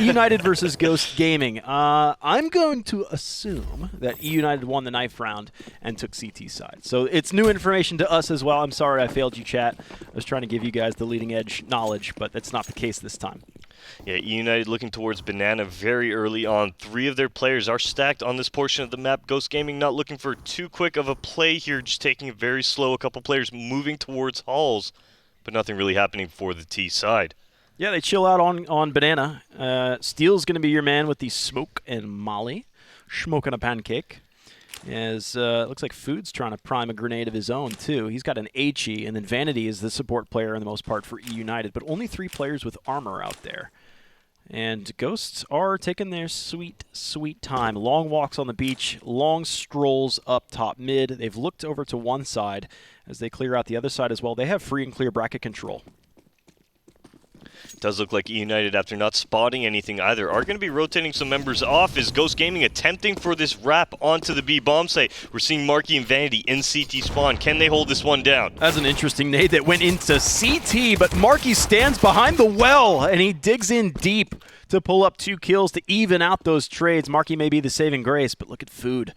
eUnited versus Ghost Gaming. I'm going to assume that eUnited won the knife round and took CT side. So it's new information to us as well. I'm sorry I failed you, chat. I was trying to give you guys the leading edge knowledge, but that's not the case this time. Yeah, eUnited looking towards Banana very early on. 3 of their players are stacked on this portion of the map. Ghost Gaming not looking for too quick of a play here, just taking it very slow. A couple players moving towards halls, but nothing really happening for the T side. Yeah, they chill out on Banana. Steel's going to be your man with the smoke and molly. Smoking a pancake. As looks like Food's trying to prime a grenade of his own, too. He's got an HE, and then Vanity is the support player in the most part for eUnited, but only 3 players with armor out there. And Ghosts are taking their sweet, sweet time. Long walks on the beach, long strolls up top mid. They've looked over to one side as they clear out the other side as well. They have free and clear bracket control. Does look like eUnited, after not spotting anything either, are going to be rotating some members off. Is Ghost Gaming attempting for this wrap onto the B bomb site? We're seeing Marky and Vanity in CT spawn. Can they hold this one down? That's an interesting nade that went into CT, but Marky stands behind the well, and he digs in deep to pull up 2 kills to even out those trades. Marky may be the saving grace, but look at Food.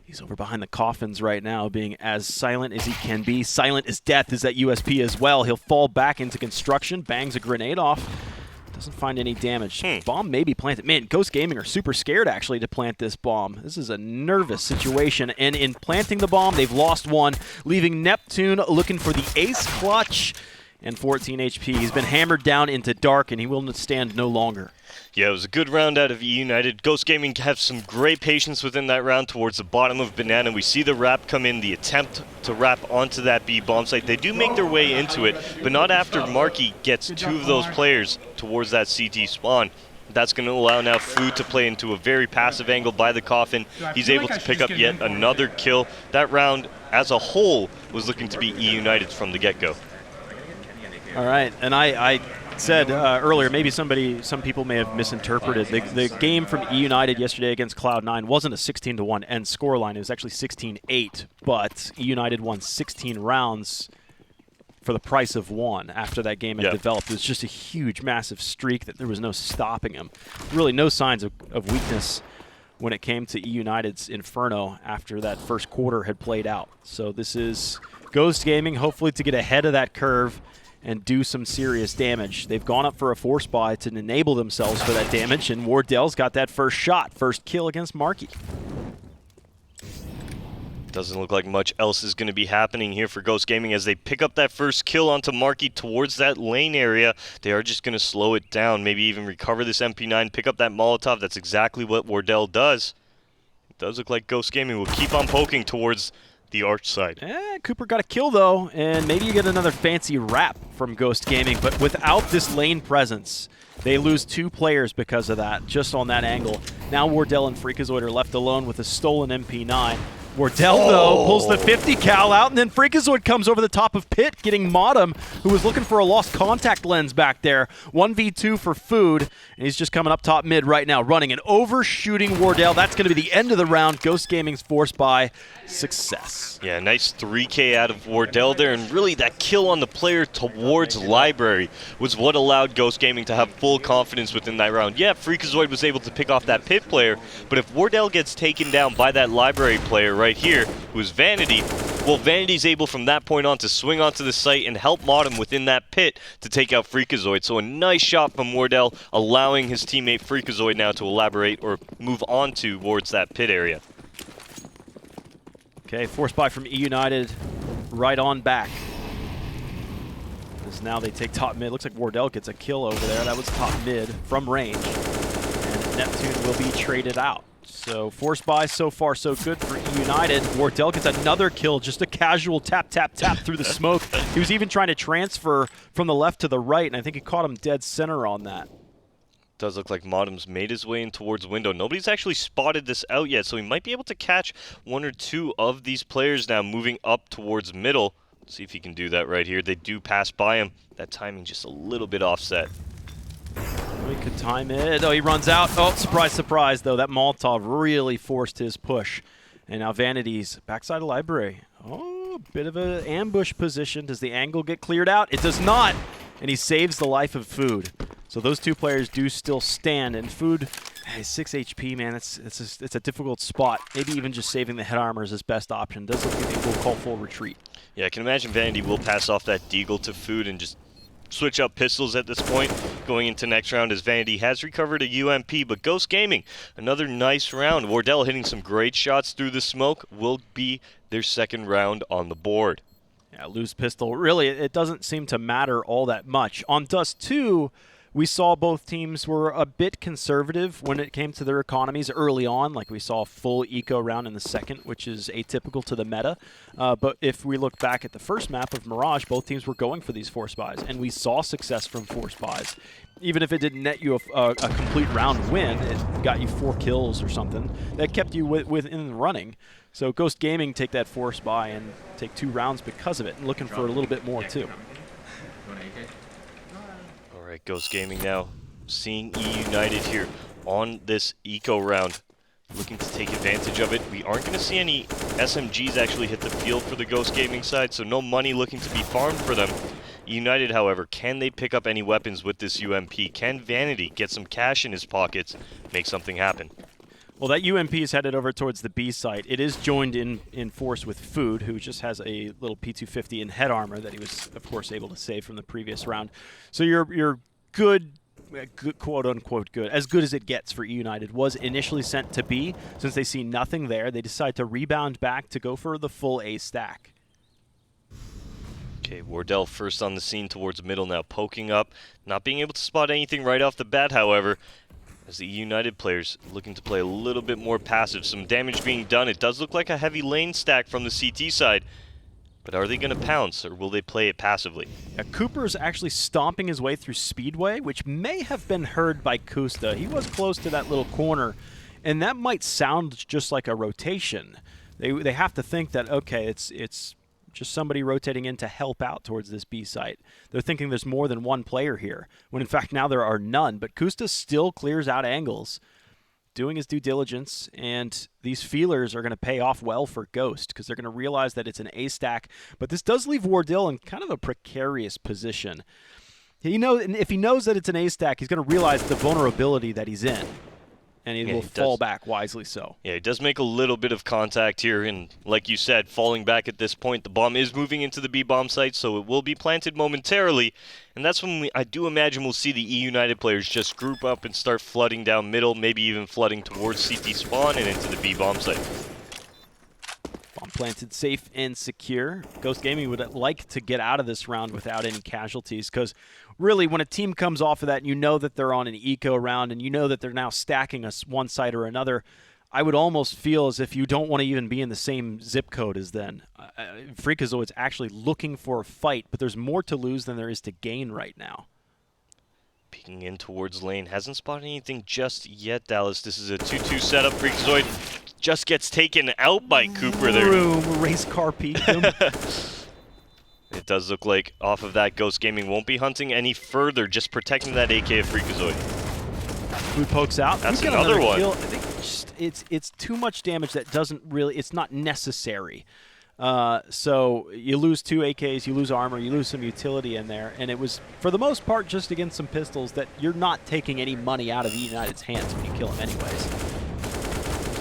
He's over behind the coffins right now, being as silent as he can be. Silent as death is that USP as well. He'll fall back into construction, bangs a grenade off. Doesn't find any damage. Bomb may be planted. Man, Ghost Gaming are super scared, actually, to plant this bomb. This is a nervous situation. And in planting the bomb, they've lost one, leaving Neptune looking for the ace clutch and 14 HP. He's been hammered down into dark, and he will stand no longer. Yeah, it was a good round out of eUnited. Ghost Gaming have some great patience within that round towards the bottom of Banana. We see the wrap come in, the attempt to wrap onto that B bomb site. They do make their way into it, but not after Marky gets 2 of those players towards that CT spawn. That's going to allow now Food to play into a very passive angle by the coffin. He's able to pick up yet another kill. That round, as a whole, was looking to be eUnited's from the get-go. All right, and I said earlier, maybe some people may have misinterpreted. The game from eUnited yesterday against Cloud9 wasn't a 16-1 end scoreline. It was actually 16-8, but eUnited won 16 rounds for the price of 1 after that game had developed. It was just a huge, massive streak that there was no stopping him. Really no signs of weakness when it came to eUnited's Inferno after that first quarter had played out. So this is Ghost Gaming, hopefully to get ahead of that curve and do some serious damage. They've gone up for a force buy to enable themselves for that damage, and Wardell's got that first shot, first kill against Marky. Doesn't look like much else is going to be happening here for Ghost Gaming as they pick up that first kill onto Marky towards that lane area. They are just going to slow it down, maybe even recover this MP9, pick up that Molotov. That's exactly what Wardell does. It does look like Ghost Gaming will keep on poking towards the arch side. Cooper got a kill though, and maybe you get another fancy wrap from Ghost Gaming, but without this lane presence, they lose 2 players because of that, just on that angle. Now Wardell and Freakazoid are left alone with a stolen MP9. Wardell, though, pulls the 50 cal out, and then Freakazoid comes over the top of Pit, getting Modem, who was looking for a lost contact lens back there. 1v2 for Food, and he's just coming up top mid right now, running and overshooting Wardell. That's going to be the end of the round. Ghost Gaming's forced by success. Yeah, nice 3K out of Wardell there, and really that kill on the player towards Library was what allowed Ghost Gaming to have full confidence within that round. Yeah, Freakazoid was able to pick off that Pit player, but if Wardell gets taken down by that Library player right here, who's Vanity, well, Vanity's able from that point on to swing onto the site and help Modem within that pit to take out Freakazoid. So a nice shot from Wardell, allowing his teammate Freakazoid now to elaborate or move on towards that pit area. Okay, force buy from eUnited, right on back. As now they take top mid. Looks like Wardell gets a kill over there. That was top mid from range. And Neptune will be traded out. So force buy so far so good for eUnited. Wardell gets another kill, just a casual tap, tap, tap through the smoke. He was even trying to transfer from the left to the right, and I think he caught him dead center on that. Does look like Modem's made his way in towards window. Nobody's actually spotted this out yet, so he might be able to catch 1 or 2 of these players now moving up towards middle. Let's see if he can do that right here. They do pass by him. That timing just a little bit offset. He could time it. Oh, he runs out. Oh, surprise, surprise, though. That Molotov really forced his push. And now Vanity's backside of Library. Oh, a bit of an ambush position. Does the angle get cleared out? It does not. and he saves the life of Food. So those two players do still stand, and Food has 6 HP, man. It's a difficult spot. Maybe even just saving the head armor is his best option. Does look like they will call full retreat. Yeah, I can imagine Vanity will pass off that Deagle to Food and just switch up pistols at this point going into next round, as Vanity has recovered a UMP. But Ghost Gaming, another nice round. Wardell hitting some great shots through the smoke, will be their second round on the board. Yeah, loose pistol. Really, it doesn't seem to matter all that much. On Dust 2, we saw both teams were a bit conservative when it came to their economies early on. Like we saw a full eco round in the second, which is atypical to the meta. But if we look back at the first map of Mirage, both teams were going for these force buys, and we saw success from force buys. Even if it didn't net you a complete round win, it got you 4 kills or something. That kept you within the running. So Ghost Gaming take that force buy and take 2 rounds because of it, and looking for a little bit more too. Alright, Ghost Gaming now seeing eUnited here on this eco round, looking to take advantage of it. We aren't going to see any SMGs actually hit the field for the Ghost Gaming side, so no money looking to be farmed for them. eUnited, however, can they pick up any weapons with this UMP? Can Vanity get some cash in his pockets, make something happen? Well, that UMP is headed over towards the B site. It is joined in force with Food, who just has a little P250 in head armor that he was, of course, able to save from the previous round. So your good, quote-unquote good, as good as it gets for eUnited, was initially sent to B. Since they see nothing there, they decide to rebound back to go for the full A stack. Okay, Wardell first on the scene towards middle now, poking up. Not being able to spot anything right off the bat, however, as the eUnited players looking to play a little bit more passive. Some damage being done. It does look like a heavy lane stack from the CT side. But are they going to pounce, or will they play it passively? Yeah, Cooper's actually stomping his way through Speedway, which may have been heard by Kusta. He was close to that little corner, and that might sound just like a rotation. They have to think that, okay, it's just somebody rotating in to help out towards this B site. They're thinking there's more than one player here, when in fact now there are none. But Kusta still clears out angles, doing his due diligence, and these feelers are going to pay off well for Ghost, because they're going to realize that it's an A stack. But this does leave Wardell in kind of a precarious position. And if he knows that it's an A stack, he's going to realize the vulnerability that he's in, and he will fall back wisely so. Yeah, he does make a little bit of contact here, and like you said, falling back at this point. The bomb is moving into the B-bomb site, so it will be planted momentarily, and that's when I do imagine we'll see the eUnited players just group up and start flooding down middle, maybe even flooding towards CT spawn and into the B-bomb site. Bomb planted safe and secure. Ghost Gaming would like to get out of this round without any casualties, because really when a team comes off of that and you know that they're on an eco round and you know that they're now stacking us one side or another, I would almost feel as if you don't want to even be in the same zip code as them. Freakazoid's actually looking for a fight, but there's more to lose than there is to gain right now. Peeking in towards lane. Hasn't spotted anything just yet, Dallas. This is a 2-2 setup. Freakazoid just gets taken out by Cooper there. Race car peeked him. It does look like off of that, Ghost Gaming won't be hunting any further, just protecting that AK of Freakazoid. Food pokes out. That's another one. Kill. I think it's too much damage that doesn't really, it's not necessary. So you lose 2 AKs, you lose armor, you lose some utility in there, and it was, for the most part, just against some pistols that you're not taking any money out of eUnited's hands when you kill them anyways.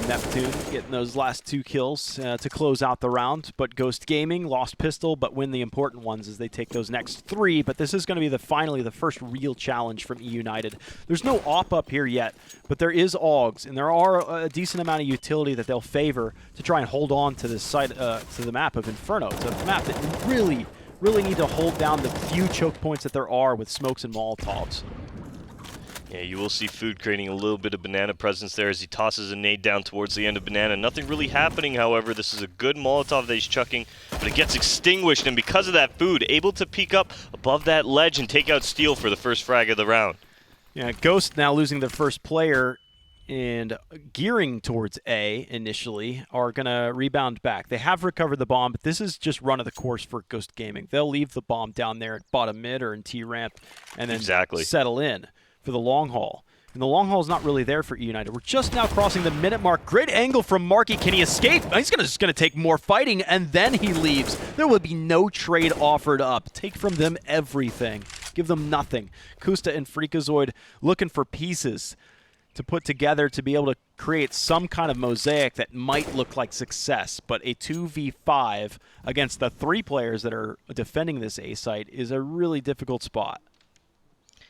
Neptune getting those last 2 kills to close out the round, but Ghost Gaming lost pistol but win the important ones as they take those next 3. But this is going to be finally the first real challenge from eUnited. There's no AWP up here yet, but there is AUGs, and there are a decent amount of utility that they'll favor to try and hold on to this side, to the map of Inferno. It's a map that you really need to hold down the few choke points that there are with smokes and Molotovs. Yeah, you will see Food creating a little bit of banana presence there as he tosses a nade down towards the end of banana. Nothing really happening, however. This is a good Molotov that he's chucking, but it gets extinguished, and because of that, Food able to peek up above that ledge and take out Steel for the first frag of the round. Yeah, Ghost now losing their first player and gearing towards A initially are going to rebound back. They have recovered the bomb, but this is just run of the course for Ghost Gaming. They'll leave the bomb down there at bottom mid or in T-ramp and then settle in for the long haul. And the long haul is not really there for eUnited. We're just now crossing the minute mark. Great angle from Marky. Can he escape? He's just going to take more fighting, and then he leaves. There will be no trade offered up. Take from them everything. give them nothing. Kusta and Freakazoid looking for pieces to put together to be able to create some kind of mosaic that might look like success. But a 2v5 against the 3 players that are defending this A site is a really difficult spot.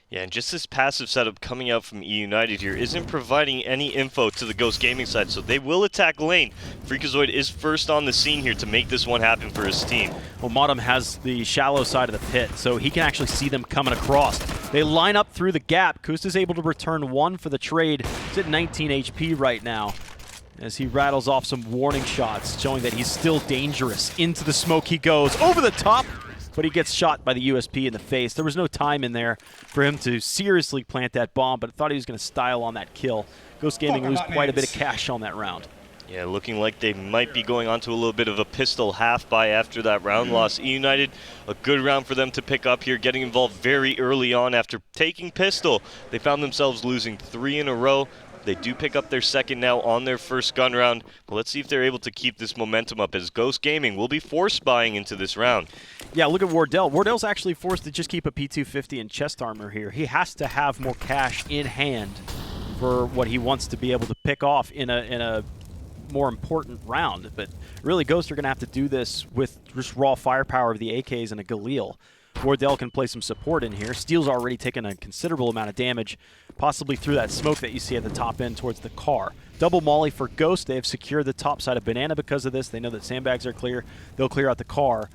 Yeah, and just this passive setup coming out from eUnited here isn't providing any info to the Ghost Gaming side, so they will attack lane. Freakazoid is first on the scene here to make this one happen for his team. Well, Modem has the shallow side of the pit, so he can actually see them coming across. They line up through the gap. Kusta's able to return 1 for the trade. He's at 19 HP right now as he rattles off some warning shots, showing that he's still dangerous. Into the smoke he goes, over the top, but he gets shot by the USP in the face. There was no time in there for him to seriously plant that bomb, but I thought he was going to style on that kill. Ghost Gaming lose quite a bit of cash on that round. Yeah, looking like they might be going on to a little bit of a pistol half-buy after that round loss. eUnited, a good round for them to pick up here, getting involved very early on after taking pistol. They found themselves losing 3 in a row. They do pick up their second now on their first gun round. But let's see if they're able to keep this momentum up, as Ghost Gaming will be forced buying into this round. Yeah, look at Wardell. Wardell's actually forced to just keep a P250 and chest armor here. He has to have more cash in hand for what he wants to be able to pick off in a more important round. But really, Ghost are going to have to do this with just raw firepower of the AKs and a Galil. Wardell can play some support in here. Steel's already taken a considerable amount of damage, possibly through that smoke that you see at the top end towards the car. Double molly for Ghost. They have secured the top side of Banana because of this. They know that sandbags are clear. They'll clear out the car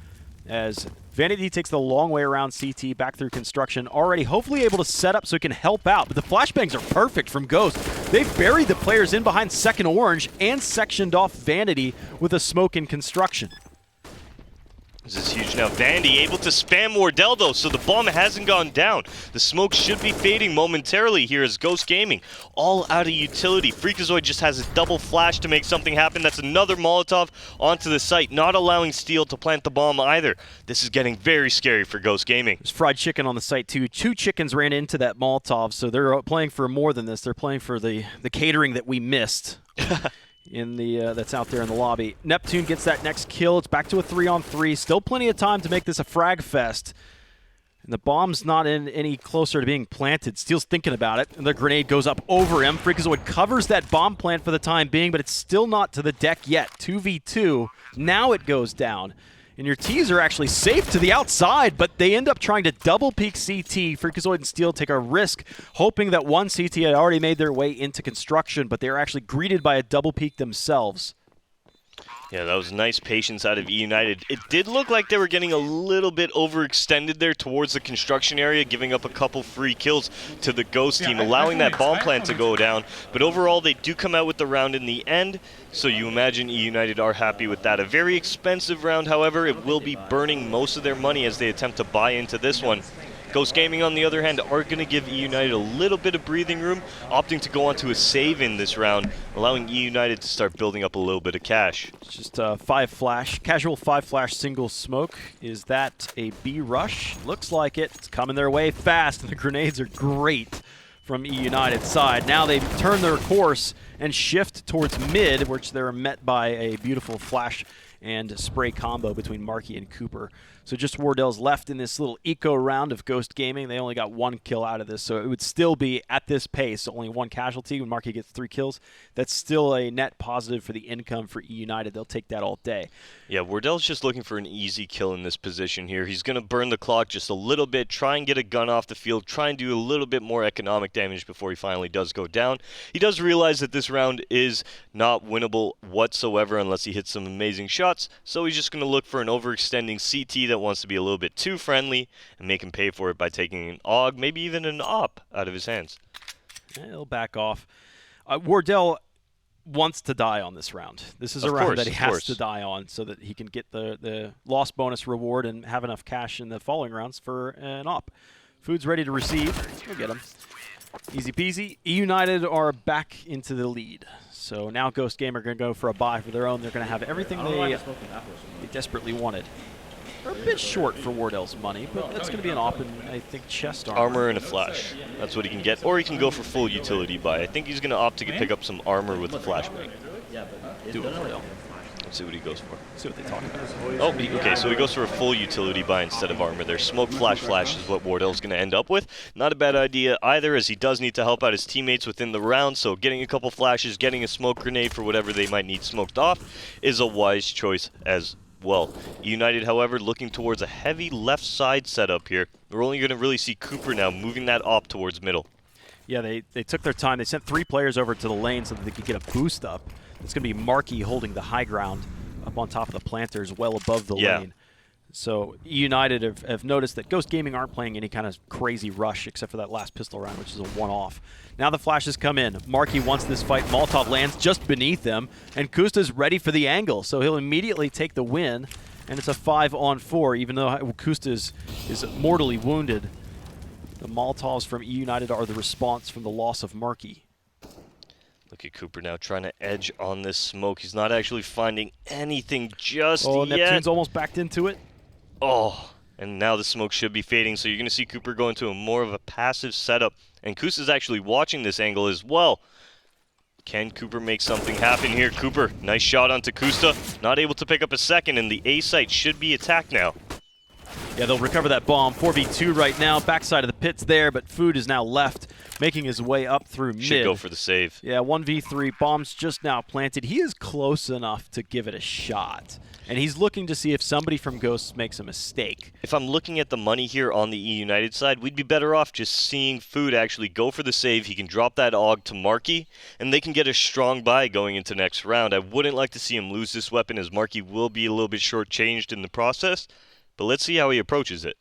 as Vanity takes the long way around CT back through construction, already hopefully able to set up so he can help out. But the flashbangs are perfect from Ghost. They've buried the players in behind second orange and sectioned off Vanity with a smoke in construction. This is huge now. Vandy able to spam Wardell though, so the bomb hasn't gone down. The smoke should be fading momentarily here as Ghost Gaming all out of utility. Freakazoid just has a double flash to make something happen. That's another Molotov onto the site, not allowing Steel to plant the bomb either. This is getting very scary for Ghost Gaming. There's fried chicken on the site too. 2 chickens ran into that Molotov, so they're playing for more than this. They're playing for the catering that we missed. In the that's out there in the lobby. Neptune gets that next kill. It's back to a 3-on-3. Still plenty of time to make this a frag fest. And the bomb's not any closer to being planted. Steel's thinking about it, and the grenade goes up over him. Freakazoid covers that bomb plant for the time being, but it's still not to the deck yet. 2v2. Now it goes down. And your T's are actually safe to the outside, but they end up trying to double peek CT. Freakazoid and Steel take a risk, hoping that one CT had already made their way into construction, but they are actually greeted by a double peek themselves. Yeah, that was nice patience out of eUnited. It did look like they were getting a little bit overextended there towards the construction area, giving up a couple free kills to the Ghost team, allowing that bomb plant to go down. But overall, they do come out with the round in the end, so you imagine eUnited are happy with that. A very expensive round, however. It will be burning most of their money as they attempt to buy into this one. Ghost Gaming, on the other hand, are going to give eUnited a little bit of breathing room, opting to go on to a save in this round, allowing eUnited to start building up a little bit of cash. It's just a 5 flash, casual 5 flash single smoke. Is that a B rush? Looks like it. It's coming their way fast, and the grenades are great from eUnited's side. Now they turn their course and shift towards mid, which they're met by a beautiful flash and spray combo between Markey and Cooper. So just Wardell's left in this little eco round of Ghost Gaming. They only got 1 kill out of this, so it would still be, at this pace, only 1 casualty when Markey gets 3 kills. That's still a net positive for the income for eUnited. They'll take that all day. Yeah, Wardell's just looking for an easy kill in this position here. He's going to burn the clock just a little bit, try and get a gun off the field, try and do a little bit more economic damage before he finally does go down. He does realize that this round is not winnable whatsoever unless he hits some amazing shots, so he's just going to look for an overextending CT that wants to be a little bit too friendly and make him pay for it by taking an AUG, maybe even an AWP out of his hands. Yeah, he'll back off. Wardell wants to die on this round. This is a round that he has to die on so that he can get the loss bonus reward and have enough cash in the following rounds for an AWP. Food's ready to receive. We'll get him. Easy peasy. eUnited are back into the lead. So now Ghost Game are going to go for a buy for their own. They're going to have everything they desperately wanted. They're a bit short for Wardell's money, but that's going to be an AWP and I think chest armor. Armor and a flash. That's what he can get. Or he can go for full utility buy. I think he's going to opt to pick up some armor with a flashbang. Do it, Wardell. Let's see what he goes for. See what they talk about. Oh, okay, so he goes for a full utility buy instead of armor there. Smoke flash is what Wardell's going to end up with. Not a bad idea either, as he does need to help out his teammates within the round, so getting a couple flashes, getting a smoke grenade for whatever they might need smoked off is a wise choice as well. eUnited, however, looking towards a heavy left side setup here. We're only going to really see Cooper now moving that op towards middle. Yeah, they took their time. They sent 3 players over to the lane so that they could get a boost up. It's going to be Markey holding the high ground up on top of the planters, well above the lane. So eUnited have noticed that Ghost Gaming aren't playing any kind of crazy rush except for that last pistol round, which is a one-off. Now the flashes come in. Markey wants this fight. Molotov lands just beneath him, and Kusta's ready for the angle, so he'll immediately take the win, and it's a 5-on-4, even though Kusta is mortally wounded. The Molotovs from eUnited are the response from the loss of Markey. Look at Cooper now trying to edge on this smoke. He's not actually finding anything just yet. Oh, Neptune's almost backed into it. Oh, and now the smoke should be fading, so you're going to see Cooper go into more of a passive setup. And Kusta's actually watching this angle as well. Can Cooper make something happen here? Cooper, nice shot onto Kusta. Not able to pick up a second, and the A site should be attacked now. Yeah, they'll recover that bomb. 4v2 right now. Backside of the pits there, but Food is now left, making his way up through mid. Should go for the save. Yeah, 1v3. Bomb's just now planted. He is close enough to give it a shot. And he's looking to see if somebody from Ghosts makes a mistake. If I'm looking at the money here on the eUnited side, we'd be better off just seeing Food actually go for the save. He can drop that AUG to Markey, and they can get a strong buy going into next round. I wouldn't like to see him lose this weapon, as Markey will be a little bit shortchanged in the process. But let's see how he approaches it.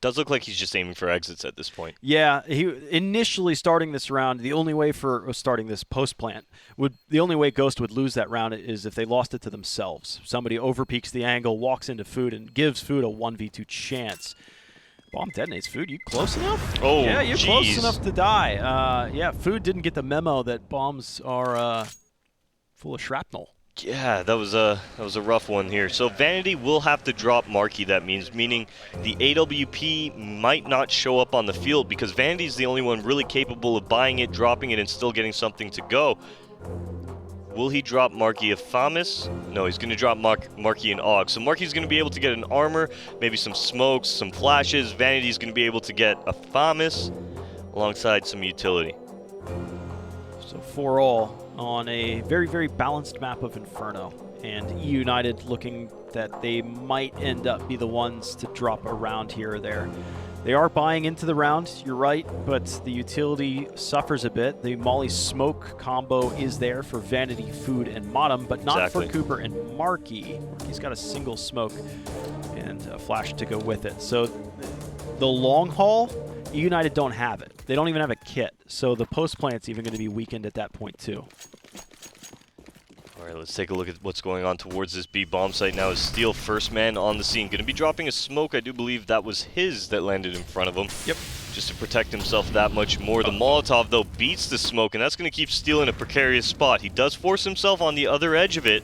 Does look like he's just aiming for exits at this point. Yeah, he initially starting this round, the only way for starting this post plant the only way Ghost would lose that round is if they lost it to themselves. Somebody overpeaks the angle, walks into Food, and gives Food a 1v2 chance. Bomb detonates. Food, you close enough? Oh, yeah, you're geez. close enough to die. Yeah, Food didn't get the memo that bombs are full of shrapnel. Yeah, that was a rough one here. So Vanity will have to drop Markey, that meaning the AWP might not show up on the field, because Vanity is the only one really capable of buying it, dropping it, and still getting something to go. Will he drop Markey a FAMAS? No, he's going to drop Markey an AUG. So Markey's going to be able to get an armor, maybe some smokes, some flashes. Vanity's going to be able to get a FAMAS alongside some utility. So 4-all on a very, very balanced map of Inferno. And eUnited looking that they might end up be the ones to drop a round here or there. They are buying into the round, you're right, but the utility suffers a bit. The Molly Smoke combo is there for Vanity, Food, and Modem, but not for Cooper and Markey. Markey's got a single smoke and a flash to go with it. So the long haul, eUnited don't have it. They don't even have a kit, so the post plant's even going to be weakened at that point too. All right, let's take a look at what's going on towards this B bomb site now. Is Steel first man on the scene. Going to be dropping a smoke. I do believe that was his that landed in front of him. Yep. Just to protect himself that much more. The Molotov, though, beats the smoke, and that's going to keep Steel in a precarious spot. He does force himself on the other edge of it,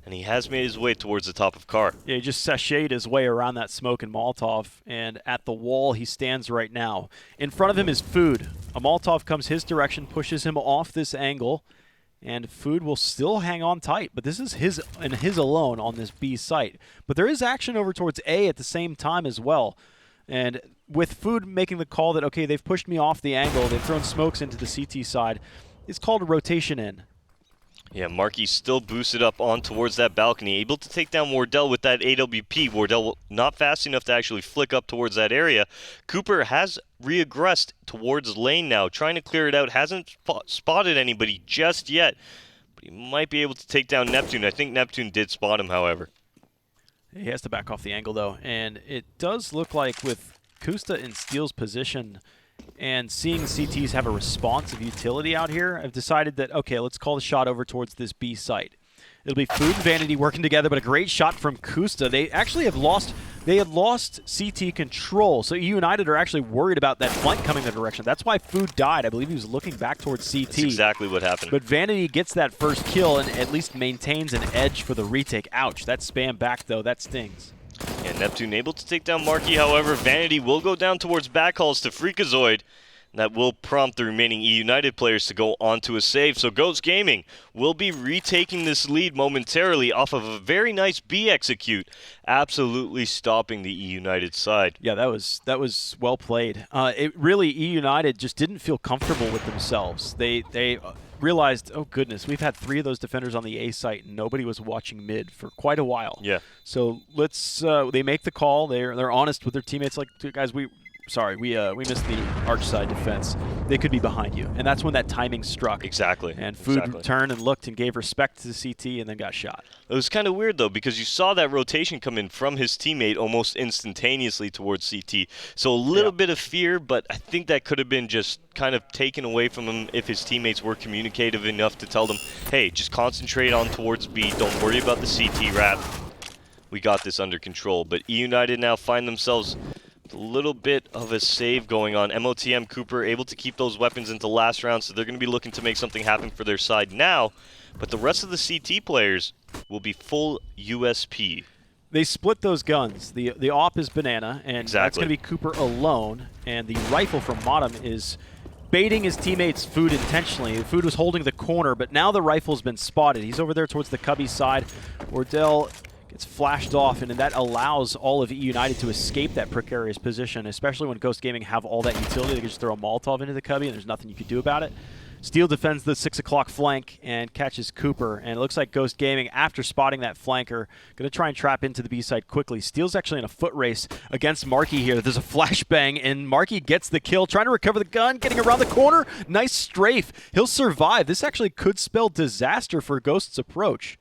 and he has made his way towards the top of car. Yeah, he just sashayed his way around that smoke and Molotov, and at the wall he stands right now. In front of him is Food. A Molotov comes his direction, pushes him off this angle, and Food will still hang on tight, but this is his alone on this B site. But there is action over towards A at the same time as well. And with Food making the call that, okay, they've pushed me off the angle, they've thrown smokes into the CT side, it's called a rotation in. Yeah, Markey still boosted up on towards that balcony, able to take down Wardell with that AWP. Wardell not fast enough to actually flick up towards that area. Cooper has reaggressed towards lane now, trying to clear it out. Hasn't spotted anybody just yet, but he might be able to take down Neptune. I think Neptune did spot him, however. He has to back off the angle, though, and it does look like with Kusta in Steel's position and seeing CTs have a responsive utility out here, I've decided that, okay, let's call the shot over towards this B site. It'll be Food and Vanity working together, but a great shot from Kusta. They actually had lost CT control, so eUnited are actually worried about that flank coming their direction. That's why Food died. I believe he was looking back towards CT. That's exactly what happened. But Vanity gets that first kill and at least maintains an edge for the retake. Ouch, that spam back, though, that stings. And Neptune able to take down Markey, however. Vanity will go down towards backhauls to Freakazoid. That will prompt the remaining eUnited players to go onto a save. So Ghost Gaming will be retaking this lead momentarily off of a very nice B execute, absolutely stopping the eUnited side. Yeah, that was well played. It really, eUnited just didn't feel comfortable with themselves. They realized, oh goodness, we've had 3 of those defenders on the A site and nobody was watching mid for quite a while. Yeah. So let's they make the call. They're honest with their teammates, like, guys, we missed the arch side defense. They could be behind you. And that's when that timing struck. Exactly. And Food turned and looked and gave respect to the CT and then got shot. It was kind of weird, though, because you saw that rotation come in from his teammate almost instantaneously towards CT. So a little bit of fear, but I think that could have been just kind of taken away from him if his teammates were communicative enough to tell them, hey, just concentrate on towards B. Don't worry about the CT wrap. We got this under control. But eUnited now find themselves a little bit of a save going on. MOTM Cooper able to keep those weapons into last round, so they're going to be looking to make something happen for their side now. But the rest of the CT players will be full USP. They split those guns. The AWP is Banana, and that's going to be Cooper alone. And the rifle from Modem is baiting his teammates Food intentionally. Food was holding the corner, but now the rifle's been spotted. He's over there towards the Cubby side. Wardell gets flashed off, and that allows all of eUnited to escape that precarious position, especially when Ghost Gaming have all that utility. They can just throw a Molotov into the Cubby, and there's nothing you can do about it. Steel defends the 6 o'clock flank and catches Cooper, and it looks like Ghost Gaming, after spotting that flanker, going to try and trap into the B side quickly. Steel's actually in a foot race against Marky here. There's a flashbang, and Marky gets the kill, trying to recover the gun, getting around the corner. Nice strafe. He'll survive. This actually could spell disaster for Ghost's approach.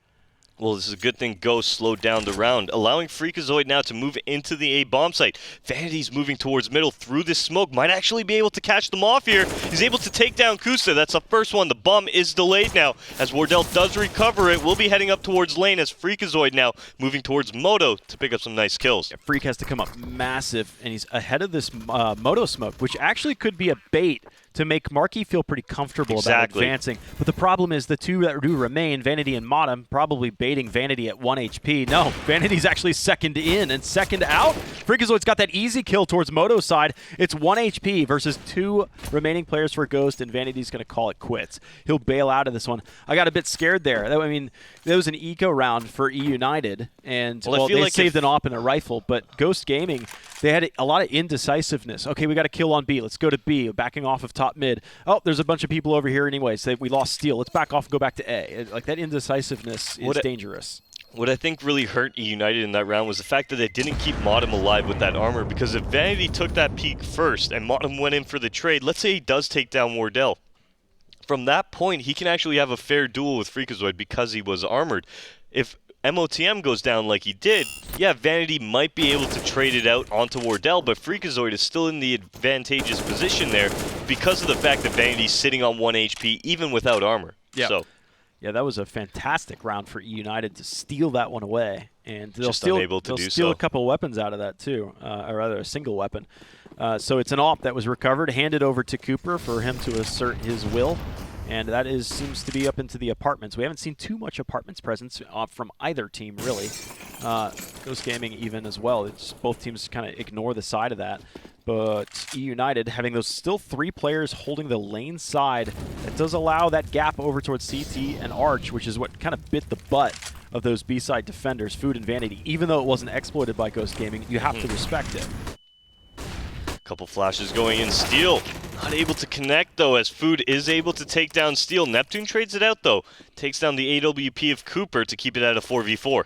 Well, this is a good thing Ghost slowed down the round, allowing Freakazoid now to move into the A bomb site. Vanity's moving towards middle through this smoke, might actually be able to catch them off here. He's able to take down Kusa. That's the first one. The bomb is delayed now as Wardell does recover it. We'll be heading up towards lane as Freakazoid now moving towards Moto to pick up some nice kills. Yeah, Freak has to come up massive, and he's ahead of this Moto smoke, which actually could be a bait to make Marky feel pretty comfortable about advancing. But the problem is the 2 that do remain, Vanity and Modem, probably baiting Vanity at 1 HP. No, Vanity's actually second in and second out. Freakazoid's got that easy kill towards Moto's side. It's 1 HP versus 2 remaining players for Ghost, and Vanity's going to call it quits. He'll bail out of this one. I got a bit scared there. I mean, there was an eco round for eUnited, and they saved an AWP and a rifle, but Ghost Gaming, they had a lot of indecisiveness. Okay, we got a kill on B. Let's go to B. Backing off of top mid. Oh, there's a bunch of people over here anyways. We lost Steel. Let's back off and go back to A. Like, that indecisiveness is dangerous. What I think really hurt eUnited in that round was the fact that they didn't keep Modem alive with that armor, because if Vanity took that peek first and Modem went in for the trade, let's say he does take down Wardell. From that point, he can actually have a fair duel with Freakazoid because he was armored. If MOTM goes down like he did, yeah, Vanity might be able to trade it out onto Wardell, but Freakazoid is still in the advantageous position there because of the fact that Vanity's sitting on 1 HP even without armor. Yeah. So, yeah, that was a fantastic round for eUnited to steal that one away. And they'll steal a couple of weapons out of that too, or rather a single weapon. So it's an AWP that was recovered, handed over to Cooper for him to assert his will. And that seems to be up into the apartments. We haven't seen too much apartments presence from either team, really. Ghost Gaming even as well. It's both teams kind of ignore the side of that. But eUnited having those still 3 players holding the lane side, that does allow that gap over towards CT and Arch, which is what kind of bit the butt of those B-side defenders, Food and Vanity. Even though it wasn't exploited by Ghost Gaming, you have to respect it. Couple flashes going in. Steel not able to connect, though, as Food is able to take down Steel. Neptune trades it out, though. Takes down the AWP of Cooper to keep it at a 4v4.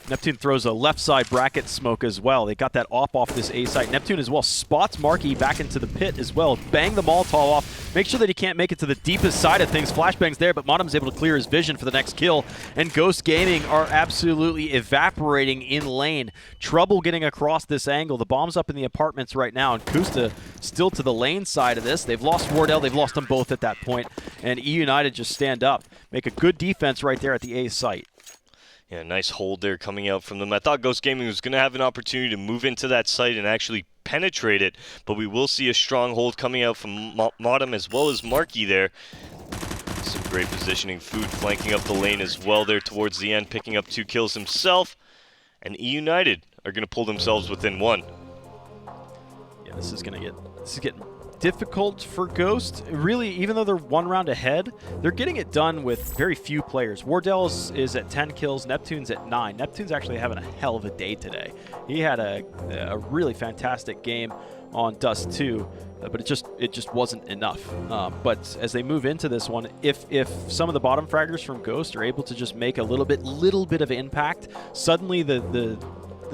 Neptune throws a left side bracket smoke as well. They got that off this A site. Neptune as well spots Marky back into the pit as well. Bang the Molotov off. Make sure that he can't make it to the deepest side of things. Flashbang's there, but Modem's able to clear his vision for the next kill. And Ghost Gaming are absolutely evaporating in lane. Trouble getting across this angle. The bomb's up in the apartments right now, and Kusta still to the lane side of this. They've lost Wardell. They've lost them both at that point. And eUnited just stand up. Make a good defense right there at the A site. Yeah, nice hold there coming out from them. I thought Ghost Gaming was going to have an opportunity to move into that site and actually penetrate it, but we will see a strong hold coming out from Modem as well as Marky there. Some great positioning. Food flanking up the lane as well there towards the end, picking up 2 kills himself. And eUnited are going to pull themselves within 1. Yeah, this is getting difficult for Ghost. Really, even though they're 1 round ahead, they're getting it done with very few players. Wardell is at 10 kills, Neptune's at 9. Neptune's actually having a hell of a day today. He had a really fantastic game on Dust 2, but it just wasn't enough. But as they move into this one, if some of the bottom fraggers from Ghost are able to just make a little bit of impact, suddenly the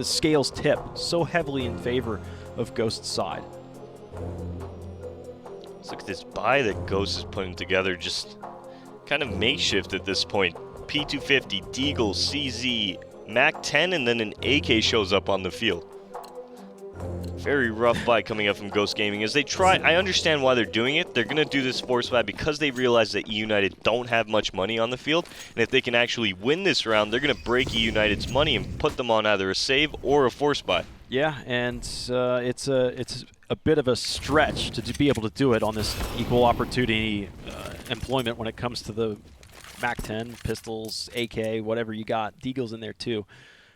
scales tip so heavily in favor of Ghost's side. Let's look at this buy that Ghost is putting together, just kind of makeshift at this point. P250, Deagle, CZ, Mac 10, and then an AK shows up on the field. Very rough buy coming up from Ghost Gaming as they try. I understand why they're doing it. They're going to do this force buy because they realize that eUnited don't have much money on the field. And if they can actually win this round, they're going to break eUnited's money and put them on either a save or a force buy. Yeah, and it's a bit of a stretch to be able to do it on this equal opportunity employment when it comes to the Mac 10, pistols, AK, whatever you got. Deagle's in there too.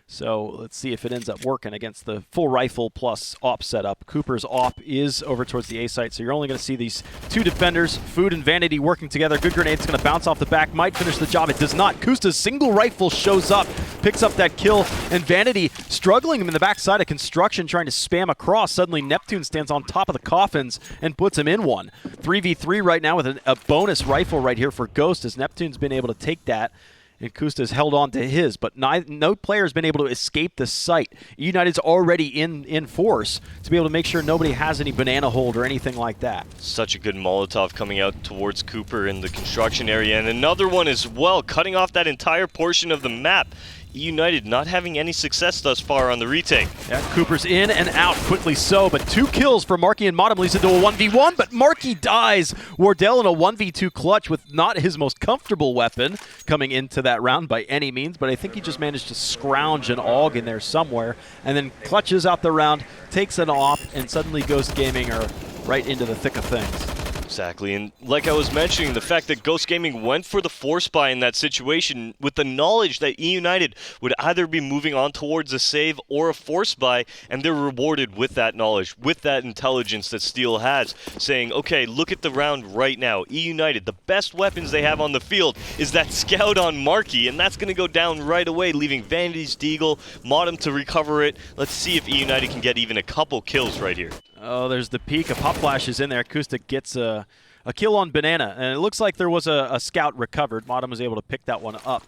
So let's see if it ends up working against the full rifle plus op setup. Cooper's op is over towards the A site, so you're only going to see these 2 defenders, Food and Vanity, working together. Good grenade's going to bounce off the back, might finish the job. It does not. Kusta's single rifle shows up, picks up that kill, and Vanity struggling him in the backside of construction, trying to spam across. Suddenly Neptune stands on top of the coffins and puts him in one. 3v3 right now with a bonus rifle right here for Ghost, as Neptune's been able to take that. And Kusta's held on to his, but no player has been able to escape the site. eUnited's already in force to be able to make sure nobody has any banana hold or anything like that. Such a good Molotov coming out towards Cooper in the construction area, and another one as well, cutting off that entire portion of the map. eUnited not having any success thus far on the retake. Yeah, Cooper's in and out quickly so, but 2 kills for Marky and Modem leads into a 1v1, but Marky dies. Wardell in a 1v2 clutch with not his most comfortable weapon coming into that round by any means, but I think he just managed to scrounge an AUG in there somewhere, and then clutches out the round, takes it off, and suddenly Ghost Gaming are right into the thick of things. Exactly, and like I was mentioning, the fact that Ghost Gaming went for the force buy in that situation with the knowledge that eUnited would either be moving on towards a save or a force buy, and they're rewarded with that knowledge, with that intelligence that Steel has, saying, okay, look at the round right now. eUnited, the best weapons they have on the field is that scout on Marky, and that's going to go down right away, leaving Vanity's Deagle, Modem to recover it. Let's see if eUnited can get even a couple kills right here. Oh, there's the peak. A pop flash is in there. Acoustic gets a kill on Banana, and it looks like there was a scout recovered. Modem was able to pick that one up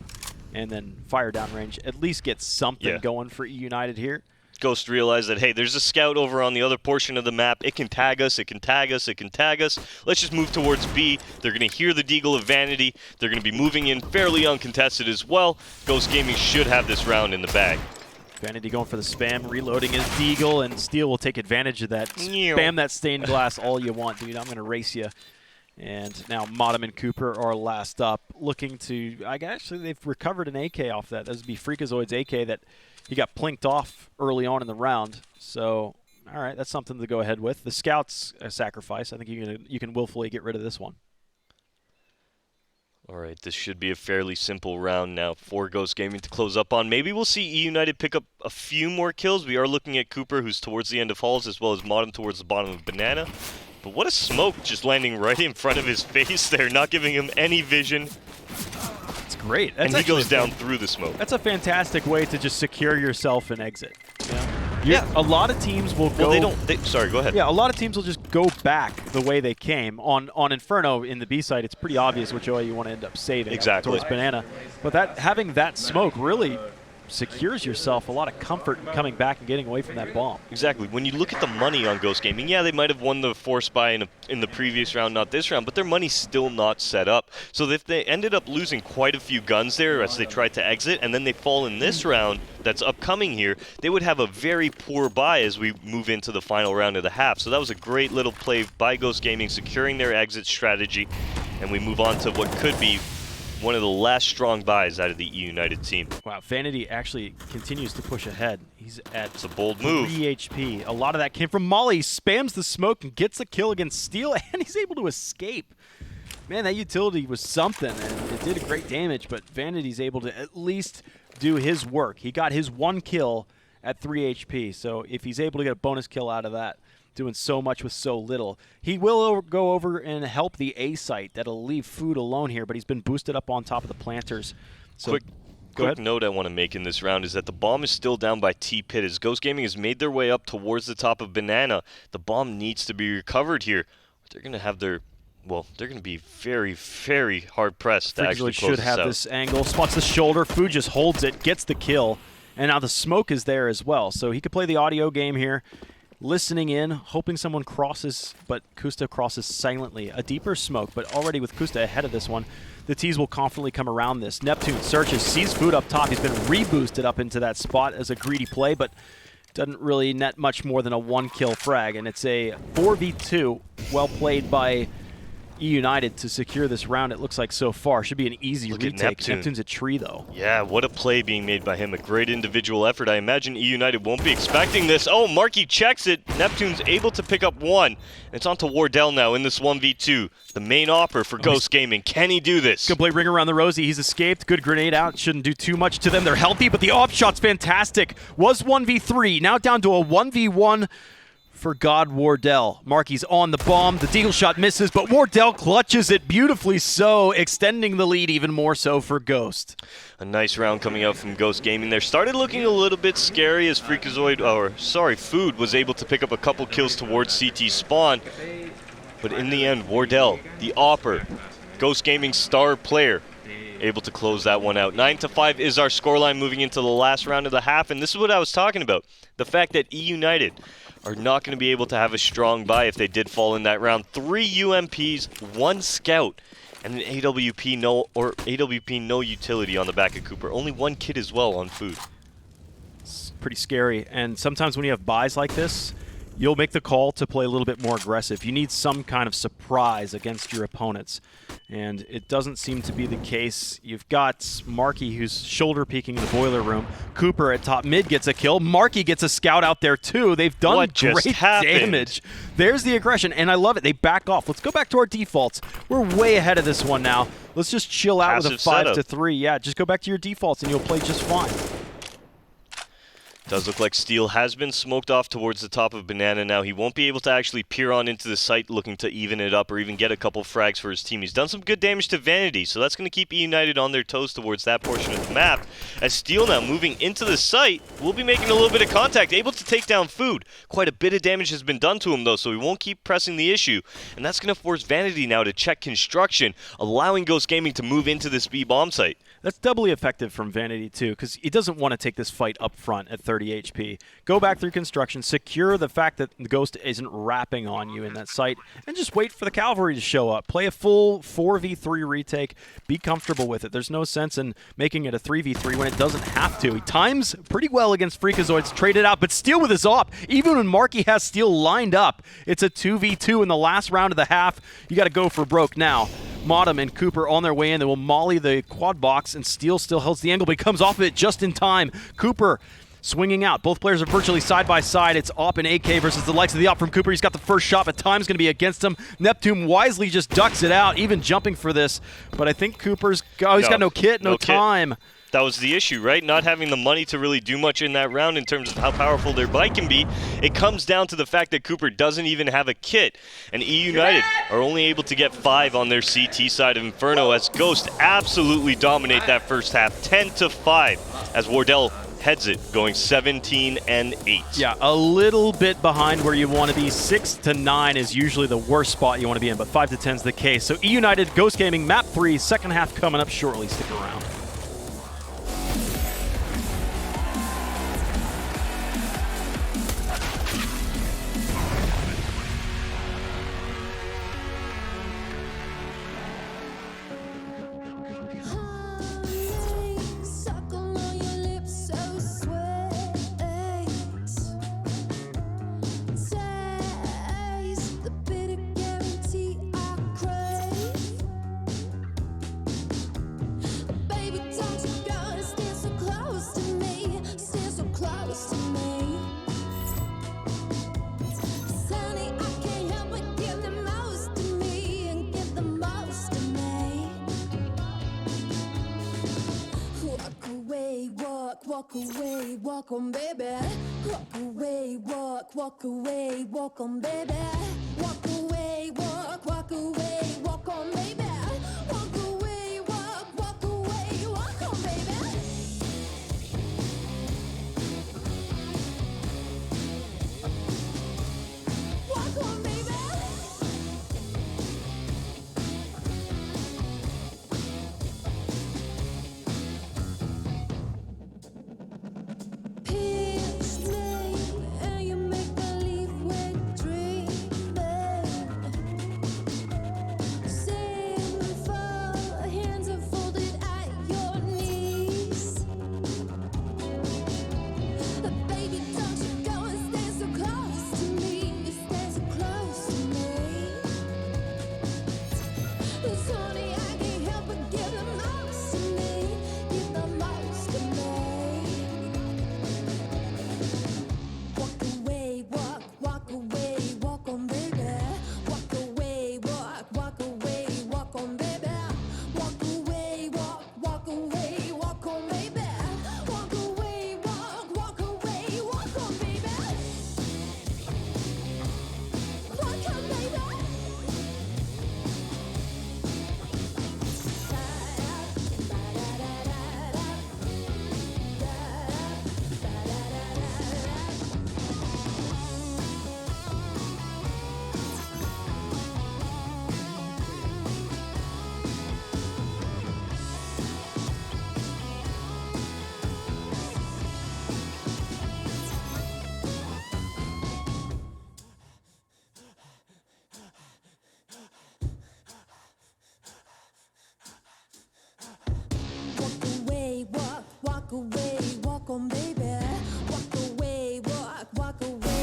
and then fire downrange. At least get something going for eUnited here. Ghost realized that, hey, there's a scout over on the other portion of the map. It can tag us, it can tag us, it can tag us. Let's just move towards B. They're going to hear the Deagle of Vanity. They're going to be moving in fairly uncontested as well. Ghost Gaming should have this round in the bag. Vanity going for the spam, reloading his Deagle, and Steel will take advantage of that. Spam that stained glass all you want, dude. I'm going to race you. And now Modem and Cooper are last up, looking to, actually they've recovered an AK off that. That would be Freakazoid's AK that he got plinked off early on in the round. So, all right, that's something to go ahead with. The Scout's a sacrifice. I think you can willfully get rid of this one. All right, this should be a fairly simple round now for Ghost Gaming to close up on. Maybe we'll see eUnited pick up a few more kills. We are looking at Cooper, who's towards the end of Halls, as well as Modem towards the bottom of Banana. But what a smoke just landing right in front of his face there, not giving him any vision. It's great. That's and he goes down through the smoke. That's a fantastic way to just secure yourself and exit. Yeah. A lot of teams will go... Well, sorry, go ahead. Yeah, a lot of teams will just go back the way they came. On Inferno in the B side, it's pretty obvious which way you want to end up saving towards Banana. But having that smoke really secures yourself a lot of comfort in coming back and getting away from that bomb. Exactly. When you look at the money on Ghost Gaming, yeah, they might have won the force buy in the previous round, not this round, but their money's still not set up. So if they ended up losing quite a few guns there as they tried to exit, and then they fall in this round that's upcoming here, they would have a very poor buy as we move into the final round of the half. So that was a great little play by Ghost Gaming, securing their exit strategy, and we move on to what could be one of the last strong buys out of the eUnited team. Wow, Vanity actually continues to push ahead. He's at it's a bold move. 3 HP. A lot of that came from Molly. He spams the smoke and gets the kill against Steel, and he's able to escape. Man, that utility was something, and it did a great damage, but Vanity's able to at least do his work. He got his 1 kill at 3 HP, so if he's able to get a bonus kill out of that doing so much with so little. He will go over and help the A site. That'll leave Food alone here, but he's been boosted up on top of the planters. So Quick note I want to make in this round is that the bomb is still down by T-Pit. As Ghost Gaming has made their way up towards the top of Banana, the bomb needs to be recovered here. They're going to have their... Well, they're going to be very, very hard-pressed to actually close should have this angle. Spots the shoulder. Food just holds it, gets the kill. And now the smoke is there as well. So he could play the audio game here, listening in, hoping someone crosses, but Kusta crosses silently. A deeper smoke, but already with Kusta ahead of this one, the T's will confidently come around this. Neptune searches, sees Food up top. He's been reboosted up into that spot as a greedy play, but doesn't really net much more than a 1-kill frag. And it's a 4v2, well played by eUnited to secure this round, it looks like so far. Should be an easy retake. Neptune's a tree, though. Yeah, what a play being made by him. A great individual effort. I imagine eUnited won't be expecting this. Oh, Marky checks it. Neptune's able to pick up one. It's on to Wardell now in this 1v2. The main offer for Ghost Gaming. Can he do this? Good play, ring around the rosy. He's escaped. Good grenade out. Shouldn't do too much to them. They're healthy, but the off shot's fantastic. Was 1v3. Now down to a 1v1. For God Wardell. Marky's on the bomb. The deagle shot misses, but Wardell clutches it beautifully so, extending the lead even more so for Ghost. A nice round coming out from Ghost Gaming there. Started looking a little bit scary as Food was able to pick up a couple kills towards CT spawn. But in the end, Wardell, the AWPer, Ghost Gaming's star player, able to close that one out. 9-5 is our scoreline moving into the last round of the half, and this is what I was talking about. The fact that eUnited are not going to be able to have a strong buy if they did fall in that round. 3 UMPs, 1 scout, and an AWP no utility on the back of Cooper. Only 1 kid as well on Food. It's pretty scary, and sometimes when you have buys like this, you'll make the call to play a little bit more aggressive. You need some kind of surprise against your opponents, and it doesn't seem to be the case. You've got Marky, who's shoulder peeking in the boiler room. Cooper at top mid gets a kill. Marky gets a scout out there too. They've done great damage. There's the aggression, and I love it. They back off. Let's go back to our defaults. We're way ahead of this one now. Let's just chill out with a 5-3. Yeah, just go back to your defaults, and you'll play just fine. Does look like Steel has been smoked off towards the top of Banana now. He won't be able to actually peer on into the site looking to even it up or even get a couple frags for his team. He's done some good damage to Vanity, so that's going to keep eUnited on their toes towards that portion of the map. As Steel now moving into the site, will be making a little bit of contact, able to take down Food. Quite a bit of damage has been done to him though, so he won't keep pressing the issue. And that's going to force Vanity now to check construction, allowing Ghost Gaming to move into this B bomb site. That's doubly effective from Vanity, too, because he doesn't want to take this fight up front at 30 HP. Go back through construction, secure the fact that the Ghost isn't wrapping on you in that site, and just wait for the cavalry to show up. Play a full 4v3 retake. Be comfortable with it. There's no sense in making it a 3v3 when it doesn't have to. He times pretty well against Freakazoids, traded out, but Steel with his op. Even when Marky has Steel lined up, it's a 2v2 in the last round of the half. You got to go for broke now. Modem and Cooper on their way in. They will molly the quad box, and Steel still holds the angle, but he comes off of it just in time. Cooper swinging out. Both players are virtually side by side. It's Op and AK versus the likes of the Op from Cooper. He's got the first shot, but time's going to be against him. Neptune wisely just ducks it out, even jumping for this. But I think Cooper's he's got no kit, no time. That was the issue, right? Not having the money to really do much in that round in terms of how powerful their bike can be. It comes down to the fact that Cooper doesn't even have a kit. And eUnited are only able to get 5 on their CT side of Inferno as Ghost absolutely dominate that first half. 10-5 as Wardell heads it, going 17-8. Yeah, a little bit behind where you want to be. 6-9 is usually the worst spot you want to be in, but 5-10 is the case. So eUnited, Ghost Gaming, map 3, second half coming up shortly. Stick around. walk away, walk on, baby. Walk away, walk away, walk on, baby. Walk away, walk away, walk on, baby. Walk away, walk away, walk on, baby. Walk on, baby. Walk away, walk on, baby. Walk away, walk away, walk on, baby.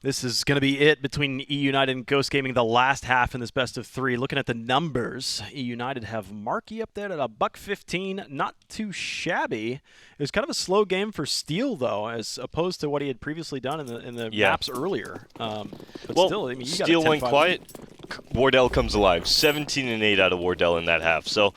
This is going to be it between eUnited and Ghost Gaming, the last half in this best of three. Looking at the numbers, eUnited have Marky up there at a $1.15, not too shabby. It was kind of a slow game for Steel, though, as opposed to what he had previously done in the maps earlier. But well, still, I mean, you got Steel went quiet. Wardell comes alive. 17-8 out of Wardell in that half. So,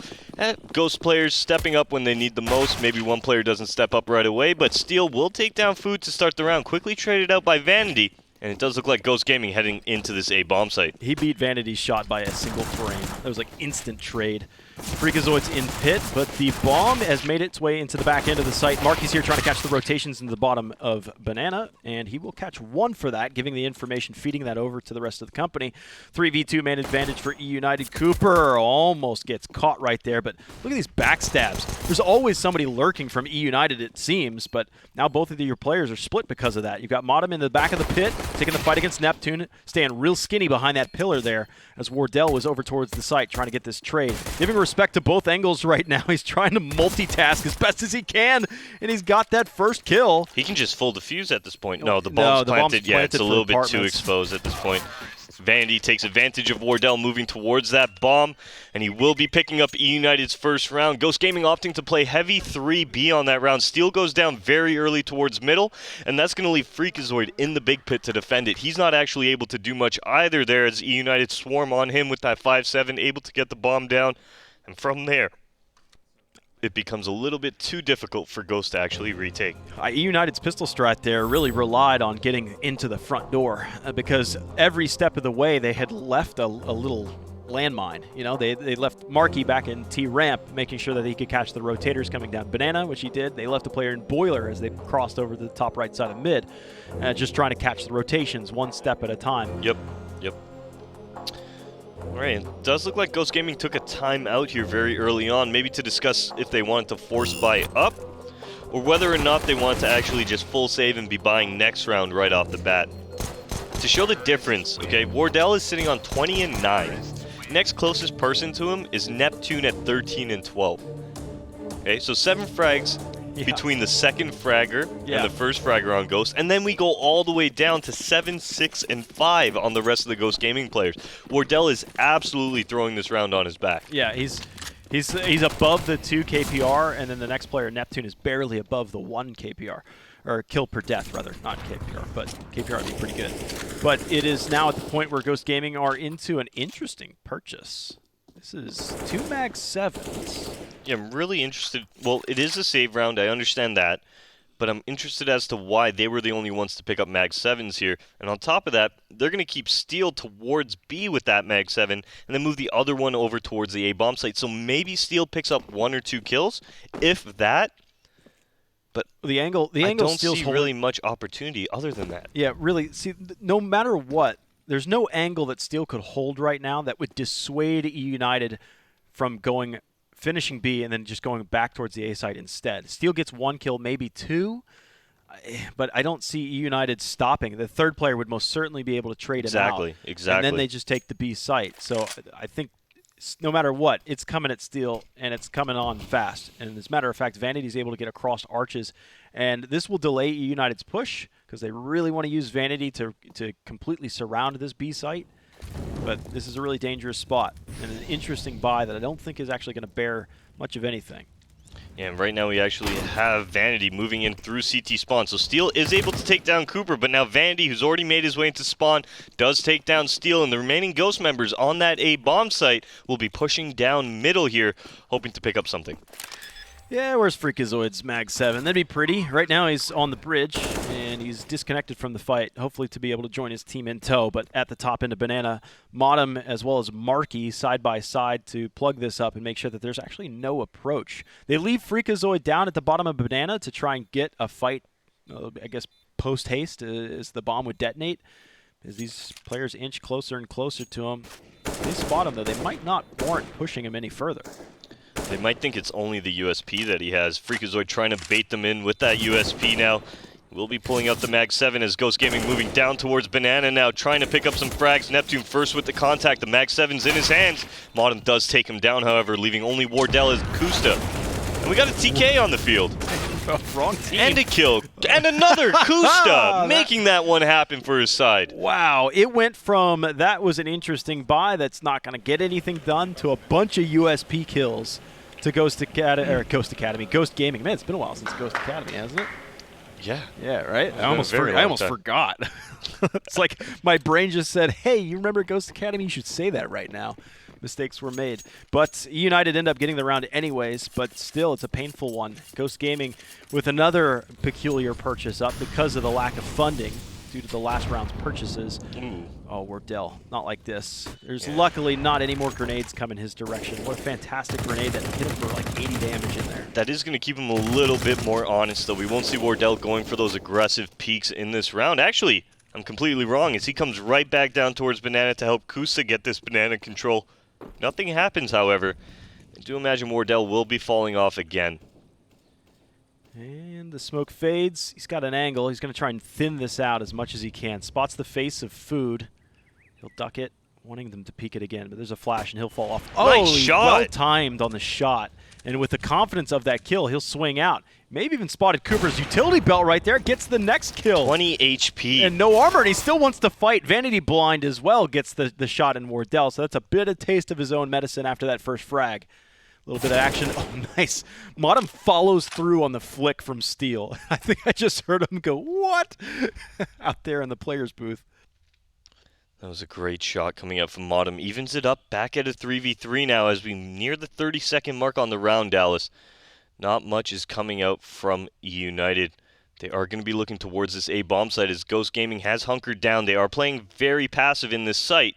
Ghost players stepping up when they need the most. Maybe one player doesn't step up right away, but Steel will take down Food to start the round. Quickly traded out by Vanity. And it does look like Ghost Gaming heading into this A bomb site. He beat Vanity's shot by a single frame. That was like instant trade. Freakazoid's in pit, but the bomb has made its way into the back end of the site. Marky's here trying to catch the rotations into the bottom of Banana, and he will catch one for that, giving the information, feeding that over to the rest of the company. 3v2 man advantage for eUnited. Cooper almost gets caught right there, but look at these backstabs. There's always somebody lurking from eUnited, it seems, but now both of your players are split because of that. You've got Modem in the back of the pit, taking the fight against Neptune, staying real skinny behind that pillar there as Wardell was over towards the site trying to get this trade. Giving respect to both angles right now. He's trying to multitask as best as he can, and he's got that first kill. He can just full defuse at this point. No, the bomb's planted. Yeah, it's a little bit too exposed at this point. Vanity takes advantage of Wardell moving towards that bomb, and he will be picking up eUnited's first round. Ghost Gaming opting to play heavy 3B on that round. Steel goes down very early towards middle, and that's going to leave Freakazoid in the big pit to defend it. He's not actually able to do much either there as eUnited swarm on him with that 5-7, able to get the bomb down. And from there, it becomes a little bit too difficult for Ghost to actually retake. eUnited's pistol strat there really relied on getting into the front door because every step of the way they had left a little landmine. You know, they left Marky back in T-ramp, making sure that he could catch the rotators coming down Banana, which he did. They left a player in Boiler as they crossed over the top right side of mid, just trying to catch the rotations one step at a time. Yep. All right, it does look like Ghost Gaming took a timeout here very early on, maybe to discuss if they wanted to force buy up, or whether or not they wanted to actually just full save and be buying next round right off the bat. To show the difference, okay, Wardell is sitting on 20-9. Next closest person to him is Neptune at 13-12. Okay, so 7 frags between the second fragger and the first fragger on Ghost, and then we go all the way down to 7, 6, and 5 on the rest of the Ghost Gaming players. Wardell is absolutely throwing this round on his back. Yeah, He's above the 2 KPR, and then the next player, Neptune, is barely above the 1 KPR. Or kill per death, rather, not KPR, but KPR would be pretty good. But it is now at the point where Ghost Gaming are into an interesting purchase. This is 2 Mag 7s. Yeah, I'm really interested. Well, it is a save round, I understand that. But I'm interested as to why they were the only ones to pick up Mag 7s here. And on top of that, they're going to keep Steel towards B with that Mag 7, and then move the other one over towards the A bomb site. So maybe Steel picks up 1 or 2 kills, if that. But the angle I don't Steel's see really much opportunity other than that. Yeah, really. See, no matter what, there's no angle that Steel could hold right now that would dissuade eUnited from finishing B and then just going back towards the A side instead. Steel gets 1 kill, maybe 2, but I don't see eUnited stopping. The third player would most certainly be able to trade it out. Exactly. And then they just take the B site. So I think no matter what, it's coming at Steel, and it's coming on fast. And as a matter of fact, Vanity's able to get across arches, and this will delay eUnited's push because they really want to use Vanity to completely surround this B site. But this is a really dangerous spot and an interesting buy that I don't think is actually going to bear much of anything. Yeah, and right now we actually have Vanity moving in through CT spawn. So Steel is able to take down Cooper, but now Vanity, who's already made his way into spawn, does take down Steel, and the remaining Ghost members on that A bomb site will be pushing down middle here, hoping to pick up something. Yeah, where's Freakazoid's Mag 7? That'd be pretty. Right now he's on the bridge, and he's disconnected from the fight, hopefully to be able to join his team in tow. But at the top end of Banana, Modem as well as Marky side by side to plug this up and make sure that there's actually no approach. They leave Freakazoid down at the bottom of Banana to try and get a fight, I guess, post-haste as the bomb would detonate. As these players inch closer and closer to him, they spot him, though. They might not warrant pushing him any further. They might think it's only the USP that he has. Freakazoid trying to bait them in with that USP now. We'll be pulling out the Mag 7 as Ghost Gaming moving down towards Banana now, trying to pick up some frags. Neptune first with the contact. The Mag 7's in his hands. Modem does take him down, however, leaving only Wardell as Kusta. And we got a TK on the field. Wrong team. And a kill. And another Kusta, making that one happen for his side. Wow, it went from that was an interesting buy that's not going to get anything done to a bunch of USP kills to Ghost Gaming. Man, it's been a while since Ghost Academy, hasn't it? Yeah. Yeah, right? I almost forgot. It's like my brain just said, hey, you remember Ghost Academy? You should say that right now. Mistakes were made. But eUnited end up getting the round anyways, but still, it's a painful one. Ghost Gaming with another peculiar purchase up because of the lack of funding due to the last round's purchases. Ooh. Oh, Wardell, not like this. There's luckily not any more grenades coming his direction. What a fantastic grenade that hit him for like 80 damage in there. That is going to keep him a little bit more honest, though. We won't see Wardell going for those aggressive peaks in this round. Actually, I'm completely wrong as he comes right back down towards Banana to help Kusa get this Banana control. Nothing happens, however. I do imagine Wardell will be falling off again. And the smoke fades. He's got an angle. He's going to try and thin this out as much as he can. Spots the face of Food. He'll duck it, wanting them to peek it again, but there's a flash and he'll fall off. Nice shot! Well-timed on the shot. And with the confidence of that kill, he'll swing out. Maybe even spotted Cooper's utility belt right there. Gets the next kill. 20 HP. And no armor, and he still wants to fight. Vanity Blind as well gets the shot in Wardell, so that's a bit of taste of his own medicine after that first frag. A little bit of action. Oh, nice. Modem follows through on the flick from Steel. I think I just heard him go, what? Out there in the player's booth. That was a great shot coming out from Modem. Evens it up back at a 3v3 now as we near the 30-second mark on the round, Dallas. Not much is coming out from eUnited. They are going to be looking towards this A bomb site as Ghost Gaming has hunkered down. They are playing very passive in this site.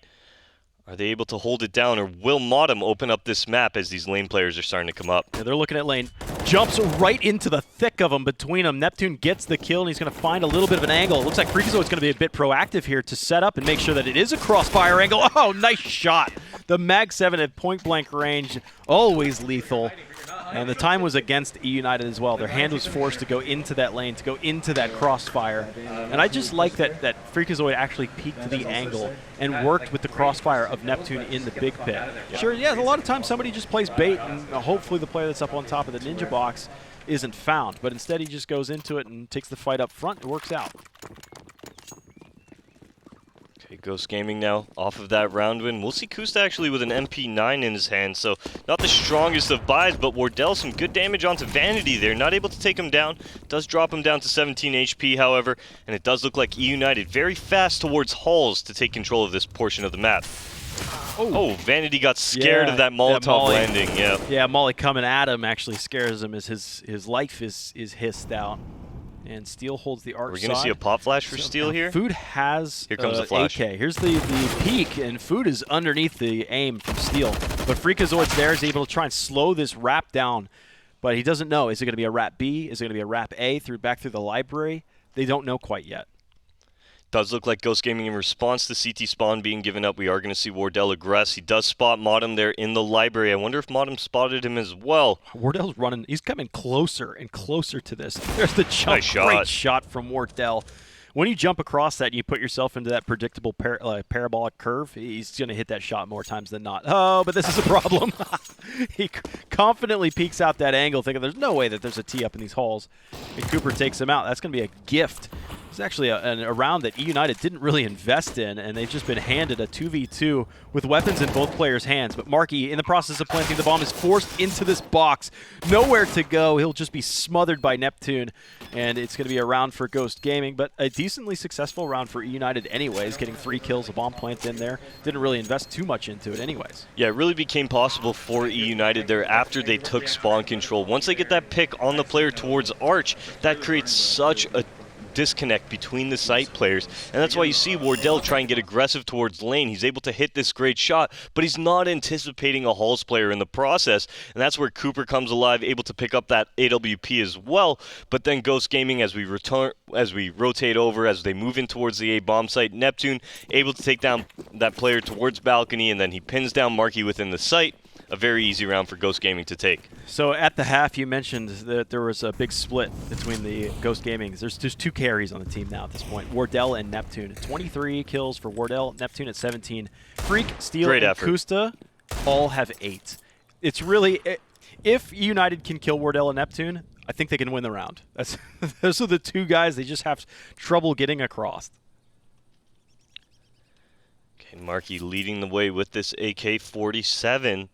Are they able to hold it down, or will Modem open up this map as these lane players are starting to come up? Yeah, they're looking at lane. Jumps right into the thick of them between them. Neptune gets the kill, and he's going to find a little bit of an angle. It looks like Freakazoid's going to be a bit proactive here to set up and make sure that it is a crossfire angle. Oh, nice shot. The Mag 7 at point-blank range, always lethal. And the time was against eUnited as well. Their hand was forced to go into that lane, to go into that crossfire. And I just like that Freakazoid actually peeked the angle and worked with the crossfire of Neptune in the big pit. Sure, yeah, a lot of times somebody just plays bait, and hopefully the player that's up on top of the ninja box isn't found. But instead he just goes into it and takes the fight up front. It works out. Okay, Ghost Gaming now off of that round win. We'll see Kusta actually with an MP9 in his hand, so not the strongest of buys, but Wardell some good damage onto Vanity there. Not able to take him down. Does drop him down to 17 HP, however, and it does look like eUnited very fast towards Halls to take control of this portion of the map. Oh, Vanity got scared of that Molotov landing. Yeah, Molly coming at him actually scares him as his life is hissed out. And Steel holds the arc side. We're going to see a pop flash for Steel here. Food has here comes the flash. AK. Here's the peek, and Food is underneath the aim from Steel. But Freakazoid's there is able to try and slow this wrap down. But he doesn't know. Is it going to be a wrap B? Is it going to be a wrap A back through the library? They don't know quite yet. Does look like Ghost Gaming in response to CT spawn being given up. We are going to see Wardell aggress. He does spot Modem there in the library. I wonder if Modem spotted him as well. Wardell's running. He's coming closer and closer to this. There's the jump. Nice shot. Great shot from Wardell. When you jump across that and you put yourself into that predictable parabolic curve, he's going to hit that shot more times than not. Oh, but this is a problem. He confidently peeks out that angle thinking there's no way that there's a tee up in these halls. And Cooper takes him out. That's going to be a gift. It's actually a round that eUnited didn't really invest in, and they've just been handed a 2v2 with weapons in both players' hands. But Marky, in the process of planting the bomb, is forced into this box. Nowhere to go. He'll just be smothered by Neptune, and it's going to be a round for Ghost Gaming, but a decently successful round for eUnited anyways, getting 3 kills, a bomb plant in there. Didn't really invest too much into it anyways. Yeah, it really became possible for eUnited there after they took spawn control. Once they get that pick on the player towards Arch, that creates such a disconnect between the site players, and that's why you see Wardell try and get aggressive towards lane. He's able to hit this great shot, but he's not anticipating a Halls player in the process, and that's where Cooper comes alive, able to pick up that AWP as well. But then Ghost Gaming, as we rotate over, as they move in towards the A bomb site, Neptune able to take down that player towards balcony, and then he pins down Marky within the site. A very easy round for Ghost Gaming to take. So at the half, you mentioned that there was a big split between the Ghost Gamings. There's just 2 carries on the team now at this point. Wardell and Neptune. 23 kills for Wardell, Neptune at 17. Freak, Steel, and Kusta all have 8. It's really, if United can kill Wardell and Neptune, I think they can win the round. Those are the 2 guys they just have trouble getting across. Okay, Marky leading the way with this AK-47.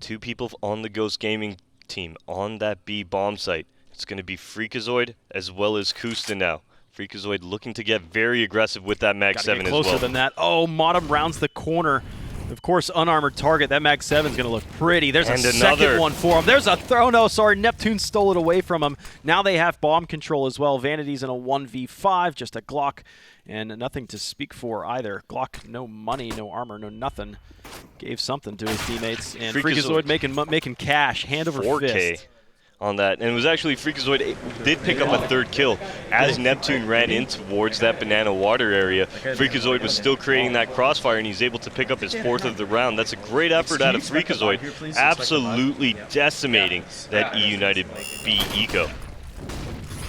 2 people on the Ghost Gaming team on that B bomb site. It's going to be Freakazoid as well as Kusta now. Freakazoid looking to get very aggressive with that Mag 7 as well. Closer than that. Oh, Modem rounds the corner. Of course, unarmored target. That Mag 7 is going to look pretty. There's a second one for him. There's a throw. No, sorry. Neptune stole it away from him. Now they have bomb control as well. Vanity's in a 1v5, just a Glock, and nothing to speak for either. Glock, no money, no armor, no nothing. Gave something to his teammates. And Freakazoid making cash, hand over 4K. fist. On that, and it was actually Freakazoid did pick up a 3rd kill as Neptune ran in towards that banana water area. Freakazoid was still creating that crossfire, and he's able to pick up his 4th of the round. That's a great effort out of Freakazoid, absolutely decimating that eUnited B eco.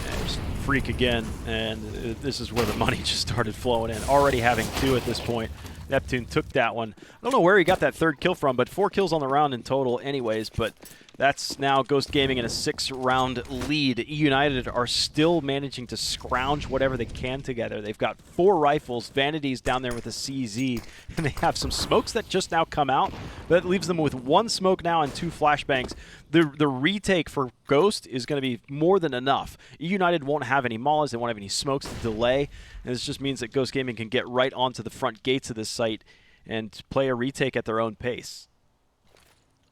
There's Freak again, and this is where the money just started flowing in. Already having 2 at this point. Neptune took that one. I don't know where he got that 3rd kill from, but 4 kills on the round in total anyways, but that's now Ghost Gaming in a 6-round lead. eUnited are still managing to scrounge whatever they can together. They've got 4 rifles. Vanity's down there with a CZ, and they have some smokes that just now come out. That leaves them with 1 smoke now and 2 flashbangs. The retake for Ghost is going to be more than enough. eUnited won't have any mollies. They won't have any smokes to delay. And this just means that Ghost Gaming can get right onto the front gates of this site and play a retake at their own pace.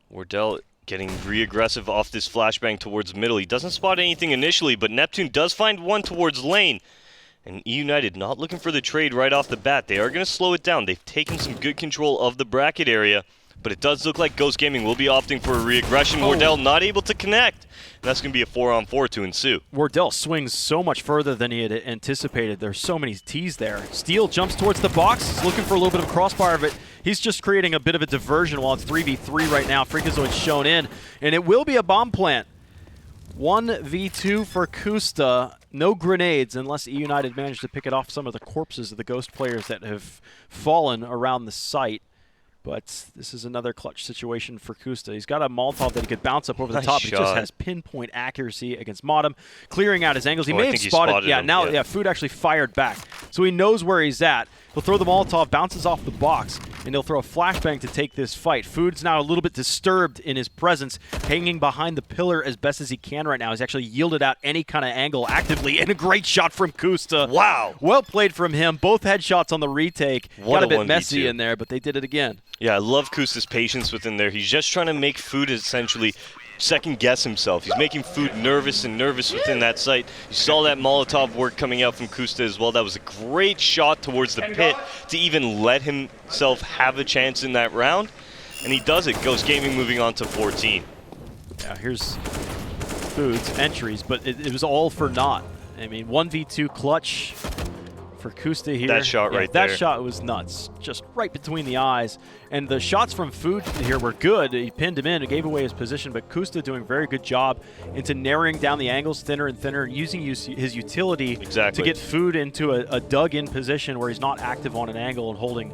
Wardell getting re-aggressive off this flashbang towards middle. He doesn't spot anything initially, but Neptune does find one towards lane. And eUnited not looking for the trade right off the bat. They are going to slow it down. They've taken some good control of the bracket area, but it does look like Ghost Gaming will be opting for a re-aggression. Wardell not able to connect. And that's going to be a 4-on-4 to ensue. Wardell swings so much further than he had anticipated. There's so many T's there. Steel jumps towards the box. He's looking for a little bit of crossfire, but he's just creating a bit of a diversion while it's 3v3 right now. Freakazoid's shown in, and it will be a bomb plant. 1v2 for Kusta. No grenades unless eUnited managed to pick it off some of the corpses of the Ghost players that have fallen around the site. But this is another clutch situation for Kusta. He's got a Molotov that he could bounce up over the top. He just has pinpoint accuracy against Modem, clearing out his angles. He may have spotted. Yeah, now Food actually fired back. So he knows where he's at. He'll throw the Molotov, bounces off the box, and he'll throw a flashbang to take this fight. Food's now a little bit disturbed in his presence, hanging behind the pillar as best as he can right now. He's actually yielded out any kind of angle actively, and a great shot from Kusta. Wow. Well played from him. Both headshots on the retake. Got a bit messy 1v2 in there, but they did it again. Yeah, I love Kusta's patience within there. He's just trying to make Food essentially second-guess himself. He's making Food nervous and nervous within that site. You saw that Molotov work coming out from Kusta as well. That was a great shot towards the pit to even let himself have a chance in that round. And he does it. Ghost Gaming moving on to 14. Yeah, here's Food's entries, but it was all for naught. I mean, 1v2 clutch for Kusta here. That shot right there. That shot was nuts. Just right between the eyes. And the shots from Food here were good. He pinned him in and gave away his position, but Kusta doing a very good job into narrowing down the angles thinner and thinner, and using his utility to get Food into a dug-in position where he's not active on an angle and holding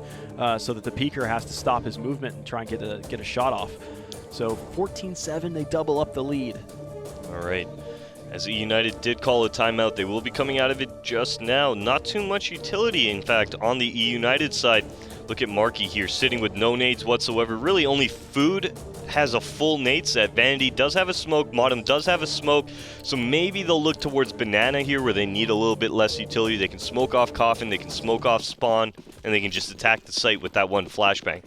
so that the peeker has to stop his movement and try and get a shot off. So 14-7, they double up the lead. All right. As eUnited did call a timeout, they will be coming out of it just now. Not too much utility, in fact, on the eUnited side. Look at Marky here, sitting with no nades whatsoever. Really, only Food has a full nade set. Vanity does have a smoke. Modem does have a smoke. So maybe they'll look towards Banana here, where they need a little bit less utility. They can smoke off Coffin, they can smoke off Spawn, and they can just attack the site with that one flashbang.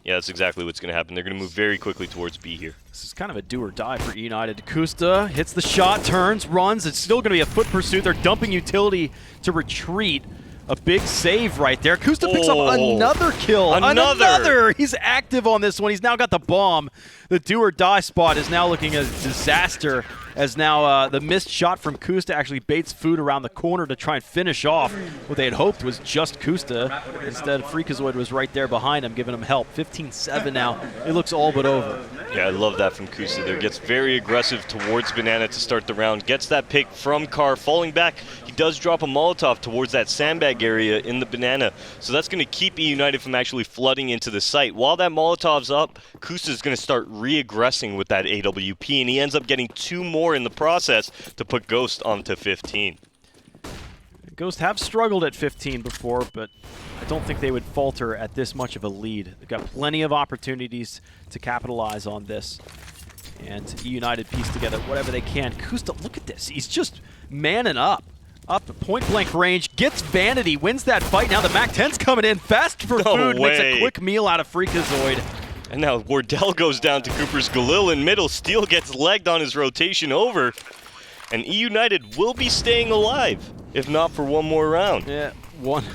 Yeah, that's exactly what's going to happen. They're going to move very quickly towards B here. This is kind of a do or die for eUnited. Kusta hits the shot, turns, runs. It's still going to be a foot pursuit. They're dumping utility to retreat. A big save right there. Kusta picks up another kill. Another! He's active on this one. He's now got the bomb. The do or die spot is now looking a disaster, as now the missed shot from Kusta actually baits Food around the corner to try and finish off what they had hoped was just Kusta. Instead, Freakazoid was right there behind him, giving him help. 15-7 now. It looks all but over. Yeah, I love that from Kusta there. Gets very aggressive towards Banana to start the round. Gets that pick from Carr. Falling back, he does drop a Molotov towards that sandbag area in the Banana. So that's going to keep eUnited from actually flooding into the site. While that Molotov's up, Kusta's going to start re-aggressing with that AWP, and he ends up getting 2 more in the process to put Ghost onto 15. Ghost have struggled at 15 before, but I don't think they would falter at this much of a lead. They've got plenty of opportunities to capitalize on this, and eUnited piece together whatever they can. Kusta, look at this. He's just manning up to point-blank range, gets Vanity, wins that fight. Now the MAC-10's coming in fast for Food, makes a quick meal out of Freakazoid. And now Wardell goes down to Cooper's Galil in middle. Steel gets legged on his rotation over. And eUnited will be staying alive, if not for one more round. Yeah, one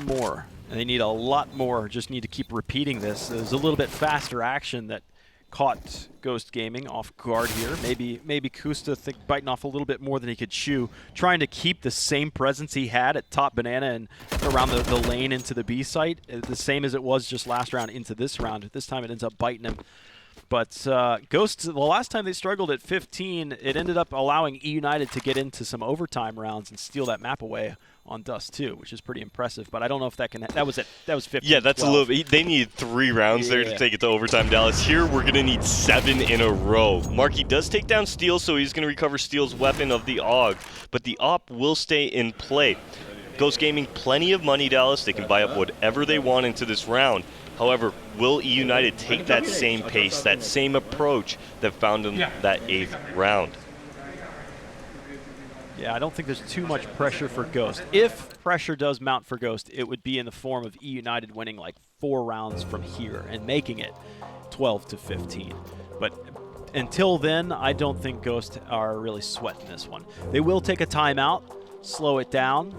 more. And they need a lot more, just need to keep repeating this. There's a little bit faster action that caught Ghost Gaming off guard here. Maybe Kusta biting off a little bit more than he could chew, trying to keep the same presence he had at top Banana and around the lane into the B site, the same as it was just last round into this round. This time it ends up biting him. But Ghost, the last time they struggled at 15, it ended up allowing eUnited to get into some overtime rounds and steal that map away on Dust 2, which is pretty impressive. But I don't know if that can. That was 15. Yeah, that's 12. a little bit. They needed 3 rounds there to take it to overtime, Dallas. Here we're gonna need 7 in a row. Marky does take down Steel, so he's gonna recover Steel's weapon of the AUG, but the AWP will stay in play. Ghost Gaming, plenty of money, Dallas. They can buy up whatever they want into this round. However, will eUnited take that same pace, that same approach that found them that 8th round? Yeah, I don't think there's too much pressure for Ghost. If pressure does mount for Ghost, it would be in the form of eUnited winning like 4 rounds from here and making it 12-15. But until then, I don't think Ghost are really sweating this one. They will take a timeout, slow it down,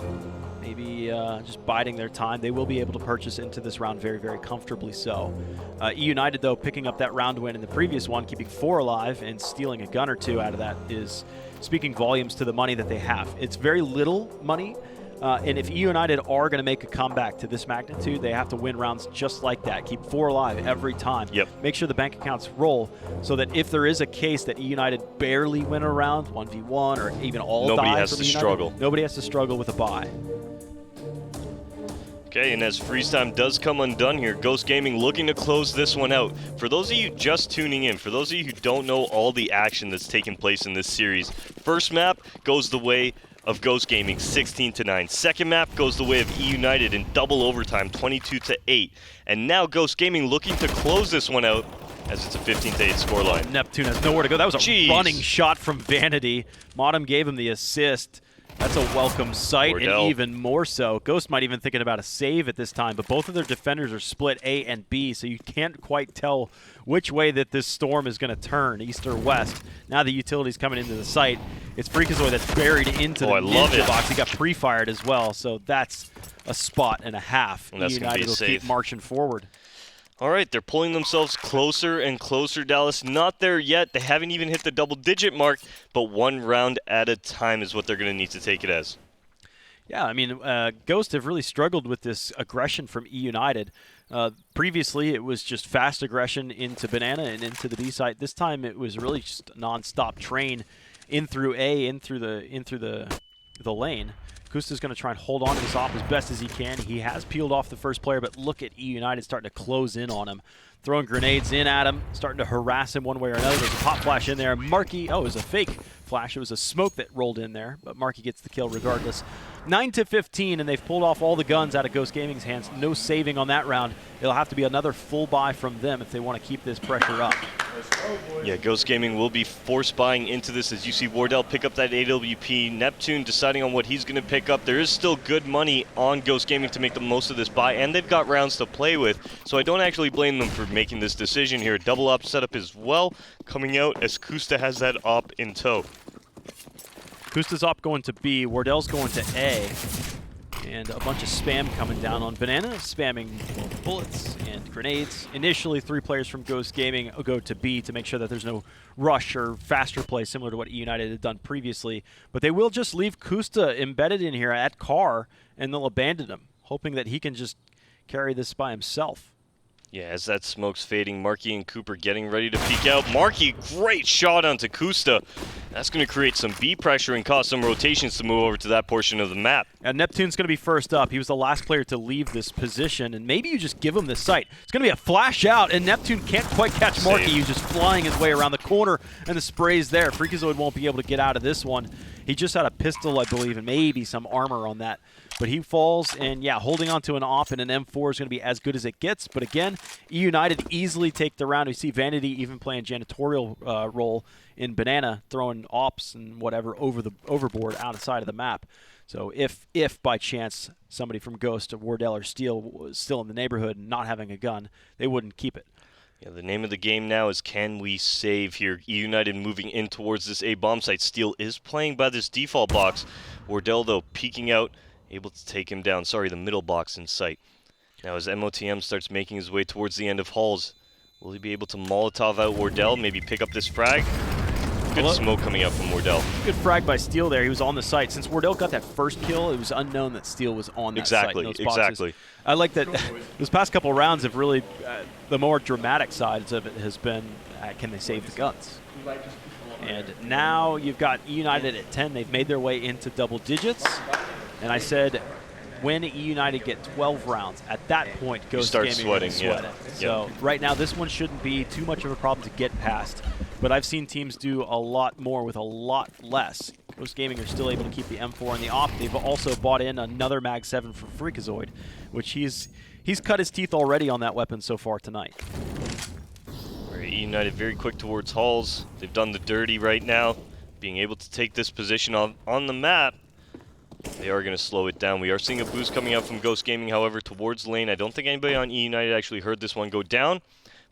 maybe just biding their time. They will be able to purchase into this round very, very comfortably so. eUnited, though, picking up that round win in the previous one, keeping 4 alive and stealing a gun or 2 out of that is speaking volumes to the money that they have. It's very little money, and if eUnited are going to make a comeback to this magnitude, they have to win rounds just like that. Keep 4 alive every time. Yep. Make sure the bank accounts roll so that if there is a case that eUnited barely win a round, 1v1, or even all nobody die has from to eUnited, struggle. Nobody has to struggle with a bye. Okay, and as freeze time does come undone here, Ghost Gaming looking to close this one out. For those of you just tuning in, for those of you who don't know all the action that's taken place in this series, first map goes the way of Ghost Gaming, 16-9. Second map goes the way of eUnited in double overtime, 22-8. And now Ghost Gaming looking to close this one out as it's a 15-8 scoreline. Neptune has nowhere to go. That was a running shot from Vanity. Modem gave him the assist. That's a welcome sight, and even more so. Ghost might even thinking about a save at this time, but both of their defenders are split A and B, so you can't quite tell which way that this storm is going to turn, east or west. Now the utility's coming into the site. It's Freakazoid that's buried into the ninja box. He got pre-fired as well, so that's a spot and a half. And that's United will keep marching forward. All right, they're pulling themselves closer and closer, Dallas. Not there yet. They haven't even hit the double-digit mark, but one round at a time is what they're going to need to take it as. Yeah, I mean, Ghost have really struggled with this aggression from eUnited. Previously, it was just fast aggression into Banana and into the B site. This time, it was really just a non-stop train in through A, in through the lane. Kusta's going to try and hold on to this off as best as he can. He has peeled off the first player, but look at eUnited starting to close in on him. Throwing grenades in at him, starting to harass him one way or another. There's a pop flash in there. Marky, it was a fake flash. It was a smoke that rolled in there, but Marky gets the kill regardless. 9-15, and they've pulled off all the guns out of Ghost Gaming's hands. No saving on that round. It'll have to be another full buy from them if they want to keep this pressure up. Yeah, Ghost Gaming will be force buying into this as you see Wardell pick up that AWP. Neptune deciding on what he's going to pick up. There is still good money on Ghost Gaming to make the most of this buy, and they've got rounds to play with, so I don't actually blame them for making this decision here. Double up setup as well coming out as Kusta has that op in tow. Kusta's op going to B, Wardell's going to A. And a bunch of spam coming down on Banana, spamming bullets and grenades. Initially, 3 players from Ghost Gaming go to B to make sure that there's no rush or faster play similar to what eUnited had done previously. But they will just leave Kusta embedded in here at car, and they'll abandon him, hoping that he can just carry this by himself. Yeah, as that smoke's fading, Marky and Cooper getting ready to peek out. Marky, great shot onto Kusta. That's going to create some B pressure and cause some rotations to move over to that portion of the map. And Neptune's going to be first up. He was the last player to leave this position, and maybe you just give him the sight. It's going to be a flash out, and Neptune can't quite catch Marky. He's just flying his way around the corner, and the spray's there. Freakazoid won't be able to get out of this one. He just had a pistol, I believe, and maybe some armor on that. But he falls, and yeah, holding on to an op and an M4 is going to be as good as it gets. But again, eUnited easily take the round. We see Vanity even playing janitorial role in Banana, throwing ops and whatever overboard outside of the map. So if by chance somebody from Ghost or Wardell or Steel was still in the neighborhood and not having a gun, they wouldn't keep it. Yeah, the name of the game now is can we save here? eUnited moving in towards this A bomb site. Steel is playing by this default box. Wardell, though, peeking out, able to take him down. Sorry, the middle box in sight. Now as MOTM starts making his way towards the end of halls, will he be able to Molotov out Wardell, maybe pick up this frag? Good smoke coming out from Wardell. Good frag by Steel there. He was on the site. Since Wardell got that first kill, it was unknown that Steel was on that site. Exactly. I like that those past couple rounds have really, the more dramatic sides of it has been, can they save the guns? And now you've got eUnited at 10. They've made their way into double digits. And I said, when eUnited get 12 rounds, at that point, Ghost Gaming sweating. Yeah. So right now, this one shouldn't be too much of a problem to get past. But I've seen teams do a lot more with a lot less. Ghost Gaming are still able to keep the M4 and the op. They've also bought in another Mag 7 for Freakazoid, which he's cut his teeth already on that weapon so far tonight. eUnited very quick towards halls. They've done the dirty right now, being able to take this position on the map. They are going to slow it down. We are seeing a boost coming out from Ghost Gaming, however, towards lane. I don't think anybody on eUnited actually heard this one go down,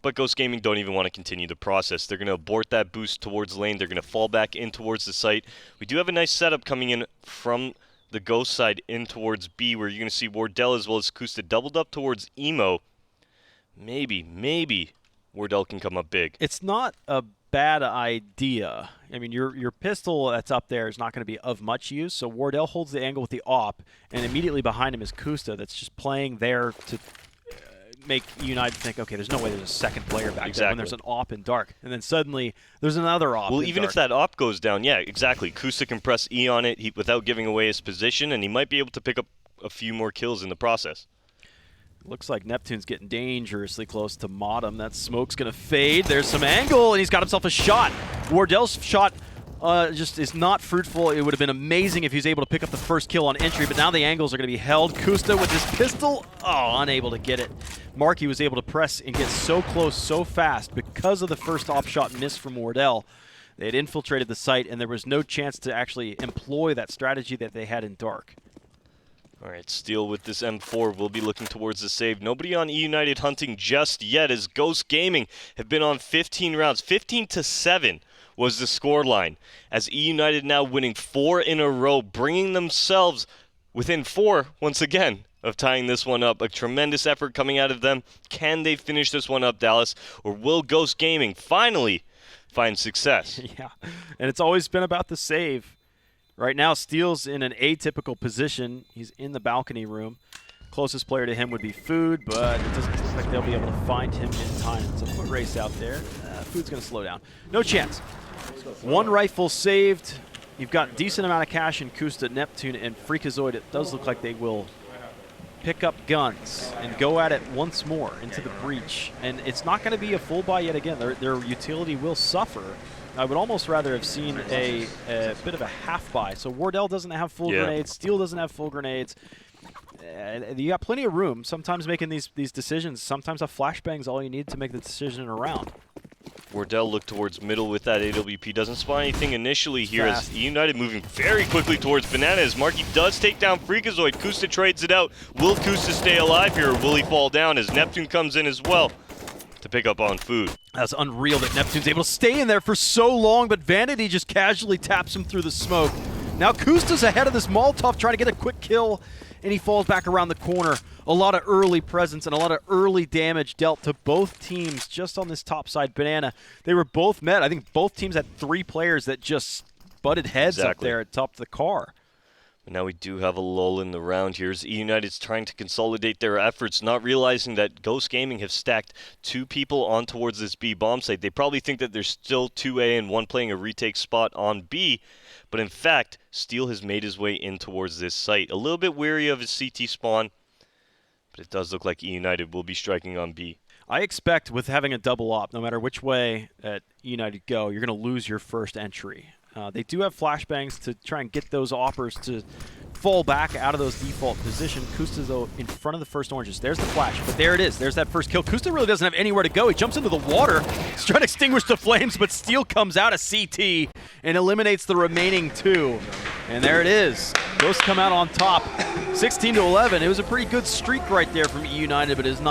but Ghost Gaming don't even want to continue the process. They're going to abort that boost towards lane. They're going to fall back in towards the site. We do have a nice setup coming in from the Ghost side in towards B, where you're going to see Wardell as well as Kusta doubled up towards Emo. Maybe Wardell can come up big. It's not a bad idea. I mean, your pistol that's up there is not going to be of much use, so Wardell holds the angle with the op, and immediately behind him is Kusta that's just playing there to make United think, okay, there's no way there's a second player back there when there's an op in dark. And then suddenly there's another op. Well, even if that op goes down, yeah, exactly. Kusta can press E on it without giving away his position, and he might be able to pick up a few more kills in the process. Looks like Neptune's getting dangerously close to Modem. That smoke's going to fade. There's some angle, and he's got himself a shot. Wardell's shot just is not fruitful. It would have been amazing if he was able to pick up the first kill on entry, but now the angles are going to be held. Kusta with his pistol, unable to get it. Marky was able to press and get so close so fast because of the first op shot miss from Wardell. They had infiltrated the site, and there was no chance to actually employ that strategy that they had in Dark. All right, Steel with this M4 will be looking towards the save. Nobody on eUnited hunting just yet, as Ghost Gaming have been on 15 rounds. 15-7 was the score line, as eUnited now winning 4 in a row, bringing themselves within 4 once again of tying this one up. A tremendous effort coming out of them. Can they finish this one up, Dallas, or will Ghost Gaming finally find success? Yeah, and it's always been about the save. Right now, Steele's in an atypical position. He's in the balcony room. Closest player to him would be Food, but it doesn't look like they'll be able to find him in time. It's a foot race out there. Food's going to slow down. No chance. 1 rifle saved. You've got a decent amount of cash in Kusta, Neptune, and Freakazoid. It does look like they will pick up guns and go at it once more into the breach. And it's not going to be a full buy yet again. Their utility will suffer. I would almost rather have seen a bit of a half buy. So Wardell doesn't have full grenades. Steel doesn't have full grenades. You got plenty of room. Sometimes making these decisions, sometimes a flashbang's all you need to make the decision in a round. Wardell looked towards middle with that AWP. Doesn't spot anything initially here, as eUnited moving very quickly towards Banana, as Marky does take down Freakazoid. Kusta trades it out. Will Kusta stay alive here, or will he fall down, as Neptune comes in as well to pick up on Food? That's unreal that Neptune's able to stay in there for so long, but Vanity just casually taps him through the smoke. Now Kusta's ahead of this Molotov trying to get a quick kill, and he falls back around the corner. A lot of early presence and a lot of early damage dealt to both teams just on this top side. Banana, they were both met. I think both teams had 3 players that just butted heads up there at top of the car. But now we do have a lull in the round here, as eUnited's trying to consolidate their efforts, not realizing that Ghost Gaming have stacked 2 people on towards this B bomb site. They probably think that there's still 2A and 1 playing a retake spot on B, but in fact, Steel has made his way in towards this site. A little bit weary of his CT spawn, but it does look like eUnited will be striking on B. I expect with having a double op, no matter which way that eUnited go, you're going to lose your first entry. They do have flashbangs to try and get those oppers to fall back out of those default positions. Kusta, though, in front of the first oranges. There's the flash, but there it is. There's that first kill. Kusta really doesn't have anywhere to go. He jumps into the water. He's trying to extinguish the flames, but Steel comes out of CT and eliminates the remaining 2. And there it is. Ghosts come out on top, 16-11. It was a pretty good streak right there from eUnited, but it is not